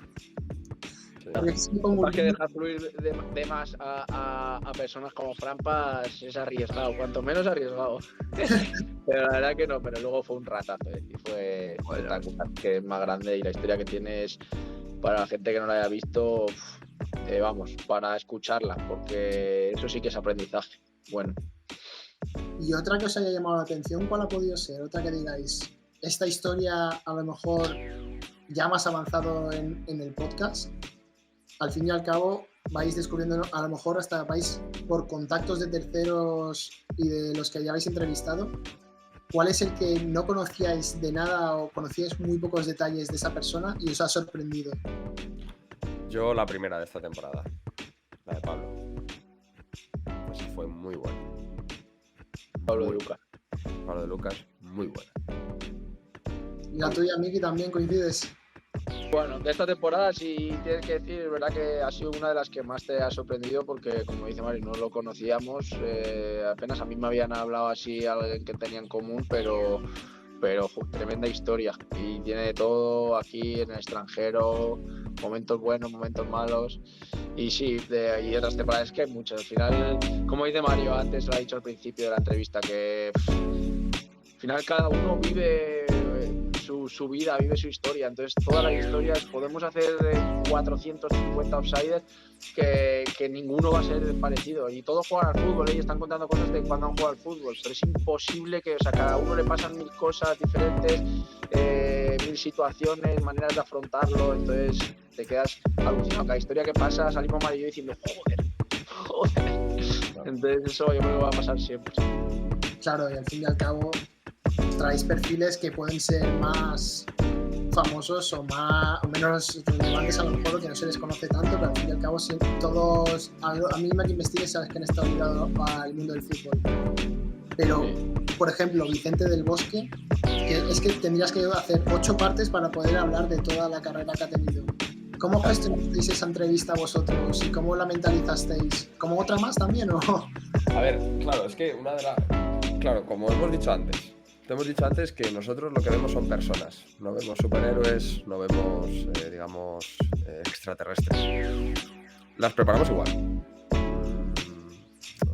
Más que dejar fluir de más a personas como Frampas es arriesgado, cuanto menos arriesgado. Pero la verdad que no, pero luego fue un ratazo y fue espectacular, que es más grande y la historia que tienes para la gente que no la haya visto, vamos, para escucharla, porque eso sí que es aprendizaje. Bueno. Y otra que os haya llamado la atención, ¿cuál ha podido ser? Otra que digáis, esta historia a lo mejor ya más avanzado en el podcast. Al fin y al cabo vais descubriendo, a lo mejor hasta vais por contactos de terceros y de los que ya habéis entrevistado. ¿Cuál es el que no conocíais de nada o conocíais muy pocos detalles de esa persona y os ha sorprendido? Yo la primera de esta temporada, la de Pablo. Esa fue muy buena. Pablo de Lucas, muy buena. ¿Y la tuya, Miki, también coincides? Bueno, de esta temporada sí tienes que decir, es verdad que ha sido una de las que más te ha sorprendido porque, como dice Mari, no lo conocíamos, apenas a mí me habían hablado así alguien que tenía en común, pero tremenda historia y tiene de todo aquí en el extranjero, momentos buenos, momentos malos y sí, y otras temporadas que hay muchas. Al final, como dice Mario, antes lo ha dicho al principio de la entrevista, que al final cada uno vive su vida, vive su historia, entonces todas las historias podemos hacer 450 outsiders que ninguno va a ser parecido y todos juegan al fútbol y están contando cosas de cuando han jugado al fútbol, pero es imposible que, o sea, cada uno le pasan 1000 cosas diferentes, 1000 situaciones, maneras de afrontarlo, entonces te quedas alucinado. Cada historia que pasa salimos Mario y yo diciendo joder, entonces eso yo creo que va a pasar siempre. Claro, y al fin y al cabo traéis perfiles que pueden ser más famosos o menos relevantes a lo mejor, que no se les conoce tanto, pero al fin y al cabo todos, a mí me que investigues sabes que han estado ligados al mundo del fútbol. Pero, por ejemplo, Vicente del Bosque, que es que tendrías que hacer 8 partes para poder hablar de toda la carrera que ha tenido. ¿Cómo gestionasteis esa entrevista vosotros y cómo la mentalizasteis? ¿Como otra más también o...? A ver, claro, es que claro, como hemos dicho antes, te hemos dicho antes que nosotros lo que vemos son personas, no vemos superhéroes, no vemos, digamos, extraterrestres. Las preparamos igual.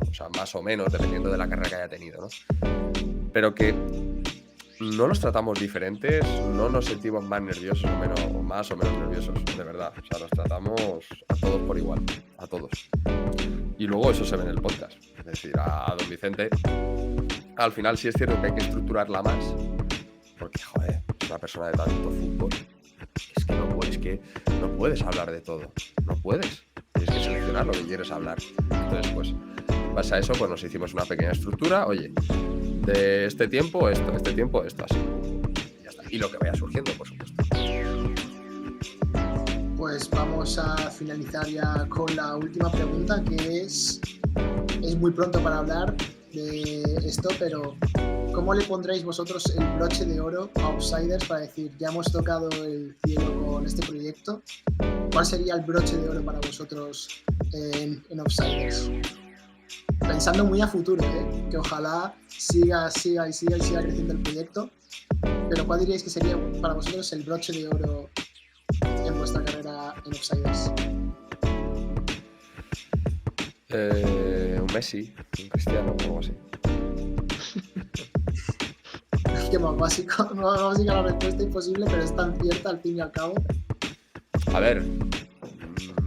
O sea, más o menos, dependiendo de la carrera que haya tenido, ¿no? Pero que no los tratamos diferentes, no nos sentimos más nerviosos o más o menos nerviosos, de verdad. O sea, los tratamos a todos por igual, a todos. Y luego eso se ve en el podcast. Es decir, a don Vicente, al final sí es cierto que hay que estructurarla más, porque, joder, es una persona de tanto fútbol. Es que no puedes hablar de todo, no puedes. Tienes que seleccionar lo que quieres hablar. Entonces, pues, en base a eso, pues nos hicimos una pequeña estructura. Oye, de este tiempo esto, así. Y ya está. Y lo que vaya surgiendo, por supuesto. Pues vamos a finalizar ya con la última pregunta, que es muy pronto para hablar de esto, pero ¿cómo le pondréis vosotros el broche de oro a Outsiders para decir, ya hemos tocado el cielo con este proyecto? ¿Cuál sería el broche de oro para vosotros en Outsiders? Pensando muy a futuro, que ojalá siga creciendo el proyecto, pero ¿cuál diríais que sería para vosotros el broche de oro en vuestra carrera en Outsiders? Un Messi, un Cristiano o algo así. Qué más básica la respuesta, imposible, pero es tan cierta al fin y al cabo. A ver,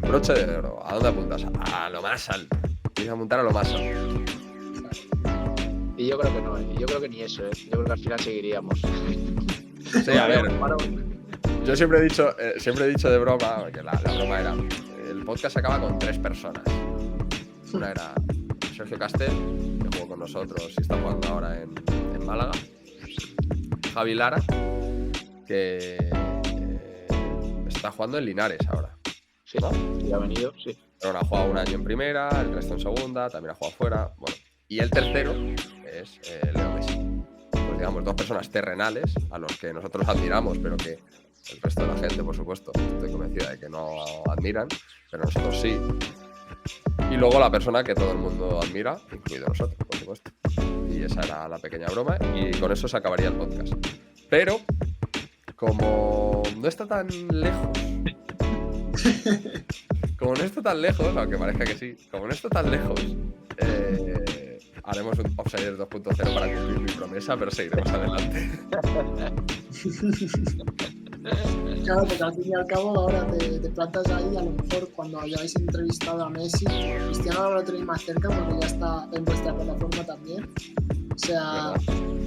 broche de oro, ¿a dónde apuntas? A lo más alto. Tienes que apuntar a lo más alto. Y yo creo que no, yo creo que ni eso, yo creo que al final seguiríamos. Sí, a ver. Yo siempre he dicho de broma, que la broma era, el podcast acaba con 3 personas. Una era Sergio Castel, que jugó con nosotros y está jugando ahora en Málaga. Javi Lara, que está jugando en Linares ahora. Sí, ¿no? Sí, ha venido, sí. Pero ha jugado un año en primera, el resto en segunda, también ha jugado fuera. Bueno, y el tercero es Leo Messi. Pues digamos, 2 personas terrenales a los que nosotros admiramos, pero que el resto de la gente, por supuesto, estoy convencida de que no admiran, pero nosotros sí. Y luego la persona que todo el mundo admira, incluido nosotros, por supuesto. Y esa era la pequeña broma y con eso se acabaría el podcast. Pero, como no está tan lejos, aunque parezca que sí, como no está tan lejos, haremos un Outsiders 2.0 para cumplir mi promesa, pero seguiremos adelante. Claro, porque al fin y al cabo ahora te plantas ahí, a lo mejor cuando hayáis entrevistado a Messi, Cristiano ahora lo tenéis más cerca porque ya está en vuestra plataforma también, o sea,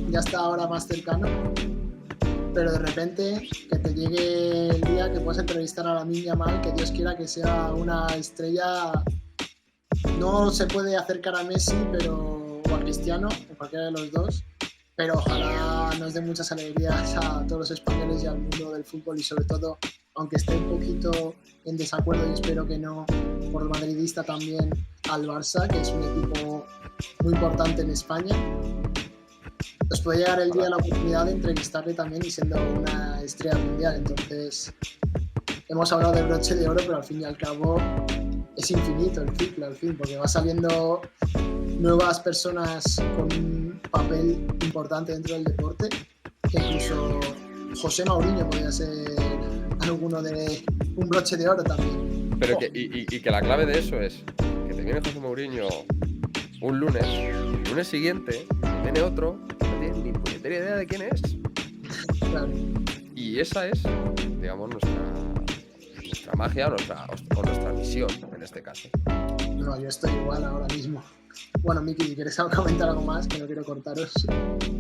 ya está ahora más cercano, pero de repente que te llegue el día que puedas entrevistar a Lamine Yamal, que Dios quiera que sea una estrella, no se puede acercar a Messi o a Cristiano, o cualquiera de los dos, pero ojalá nos dé muchas alegrías a todos los españoles y al mundo del fútbol y sobre todo, aunque esté un poquito en desacuerdo y espero que no, por madridista también, al Barça, que es un equipo muy importante en España. os puede llegar el día la oportunidad de entrevistarle también y siendo una estrella mundial. Entonces, hemos hablado del broche de oro, pero al fin y al cabo es infinito el ciclo, al fin, porque va saliendo nuevas personas con un papel importante dentro del deporte, que incluso José Mourinho podría ser alguno de un broche de oro también. Pero que la clave de eso es que te viene José Mourinho un lunes, el lunes siguiente te viene otro que no tiene ni puñetera idea de quién es. Claro. Y esa es, digamos, nuestra magia o nuestra misión en este caso. No, yo estoy igual ahora mismo. Bueno, Miki, ¿quieres comentar algo más? Que no quiero cortaros.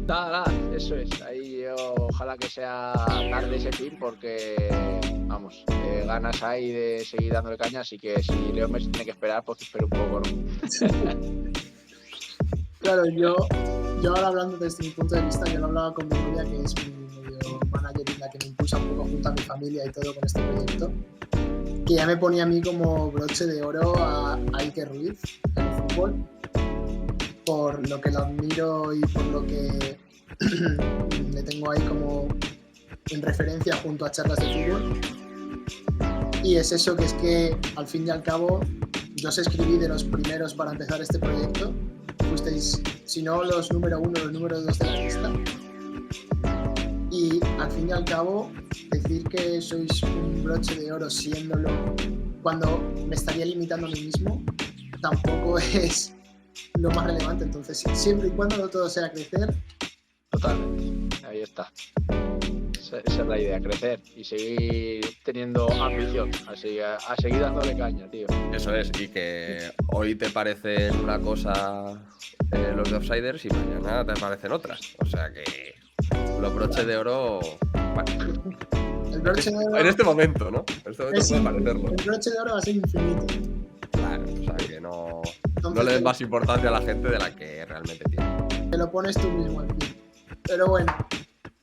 Nada, eso es. Ahí ojalá que sea tarde ese fin porque, vamos, ganas hay de seguir dándole caña, así que si Leo Messi tiene que esperar, pues espero un poco, ¿no? Claro, yo ahora hablando desde mi punto de vista, yo lo hablaba con mi novia, que es mi medio manager y la que me impulsa un poco junto a mi familia y todo con este proyecto, que ya me ponía a mí como broche de oro a Iker Ruiz en el fútbol, por lo que lo admiro y por lo que le tengo ahí como en referencia junto a charlas de fútbol. Y es eso, que es que al fin y al cabo yo os escribí de los primeros para empezar este proyecto. Fuisteis, si no los número 1, los número 2 de la lista. Y al fin y al cabo, decir que sois un broche de oro siéndolo cuando me estaría limitando a mí mismo, tampoco es lo más relevante. Entonces, siempre y cuando todo sea crecer. Totalmente, ahí está. Esa es la idea, crecer y seguir teniendo ambición, así a seguir dándole caña, tío. Eso es, y que hoy te parecen una cosa los de Offsiders y mañana te parecen otras. O sea que los broches de oro... Bueno, El broche de oro en este momento, ¿no? En este momento puede parecerlo. El broche de oro va a ser infinito. Claro, o sea que no Entonces, le den más importancia a la gente de la que realmente tiene. Te lo pones tú mismo al fin. Pero bueno,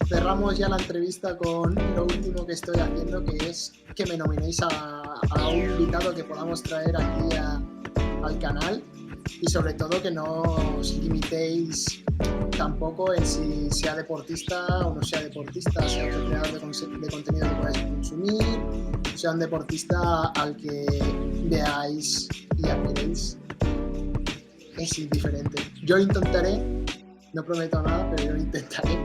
cerramos ya la entrevista con lo último que estoy haciendo, que es que me nominéis a un invitado que podamos traer aquí al canal, y sobre todo que no os limitéis tampoco en si sea deportista o no sea deportista, sea otro creador de contenido que podáis consumir, sea un deportista al que veáis y admiréis. Es indiferente. Yo intentaré, no prometo nada, pero yo lo intentaré.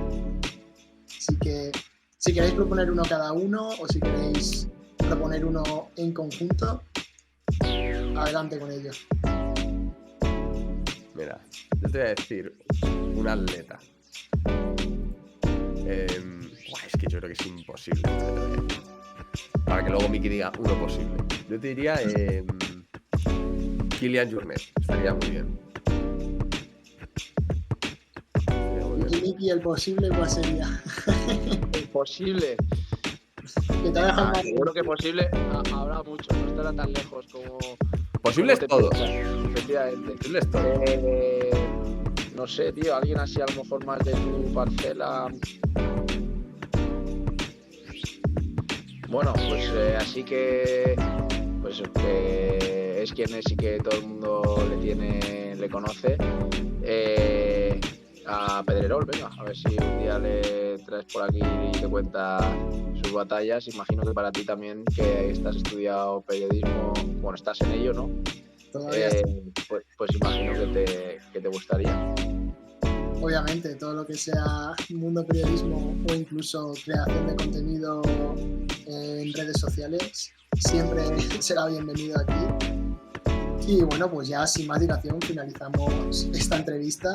Así que si queréis proponer uno cada uno o si queréis proponer uno en conjunto, adelante con ello. Mira, yo te voy a decir un atleta. Es que yo creo que es imposible. Para que luego Miki diga uno posible. Yo te diría Kylian Jornet. Estaría muy bien. Miki, el posible, ¿cuál sería? Imposible. Que te dejan más. Seguro que posible habrá mucho, no estará tan lejos como... Posibles todos. Efectivamente. Posibles todos. No sé, tío, alguien así a lo mejor más de tu parcela. Bueno, pues así que... Pues que es quien es y que todo el mundo le conoce. A Pedrerol, venga, a ver si un día le traes por aquí y te cuenta sus batallas. Imagino que para ti también, que estás estudiado periodismo, bueno, estás en ello, ¿no? Pues imagino que te gustaría. Obviamente, todo lo que sea mundo periodismo o incluso creación de contenido en redes sociales siempre será bienvenido aquí. Y bueno, pues ya sin más dilación finalizamos esta entrevista.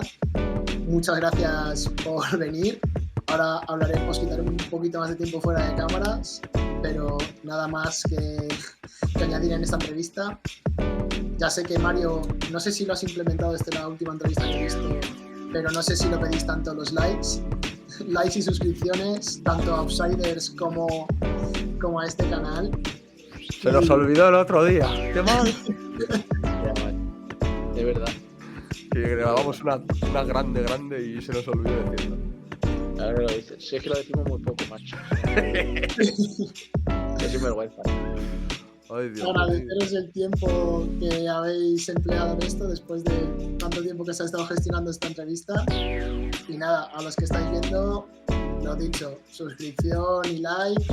Muchas gracias por venir. Ahora hablaremos, quitaré un poquito más de tiempo fuera de cámaras, pero nada más que añadir en esta entrevista. Ya sé que Mario, no sé si lo has implementado desde la última entrevista que he visto, pero no sé si lo pedís tanto los likes y suscripciones, tanto a Outsiders como a este canal. Se nos olvidó el otro día. ¡Qué mal! De verdad. Que grabamos una grande y se nos olvidó decirlo. Claro que lo dices. Si es que lo decimos muy poco, macho. Qué sinvergüenza. Ay, Dios mío. Agradeceros el tiempo que habéis empleado en esto después de tanto tiempo que se ha estado gestionando esta entrevista. Y nada, a los que estáis viendo, lo dicho, suscripción y like.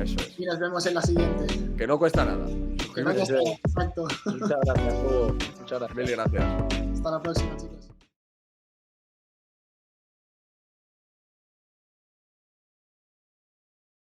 Eso es. Y nos vemos en la siguiente. Que no cuesta nada. Que no cuesta nada, exacto. Muchas gracias, Hugo. Muchas gracias. Mil gracias. Hasta la próxima, chicos.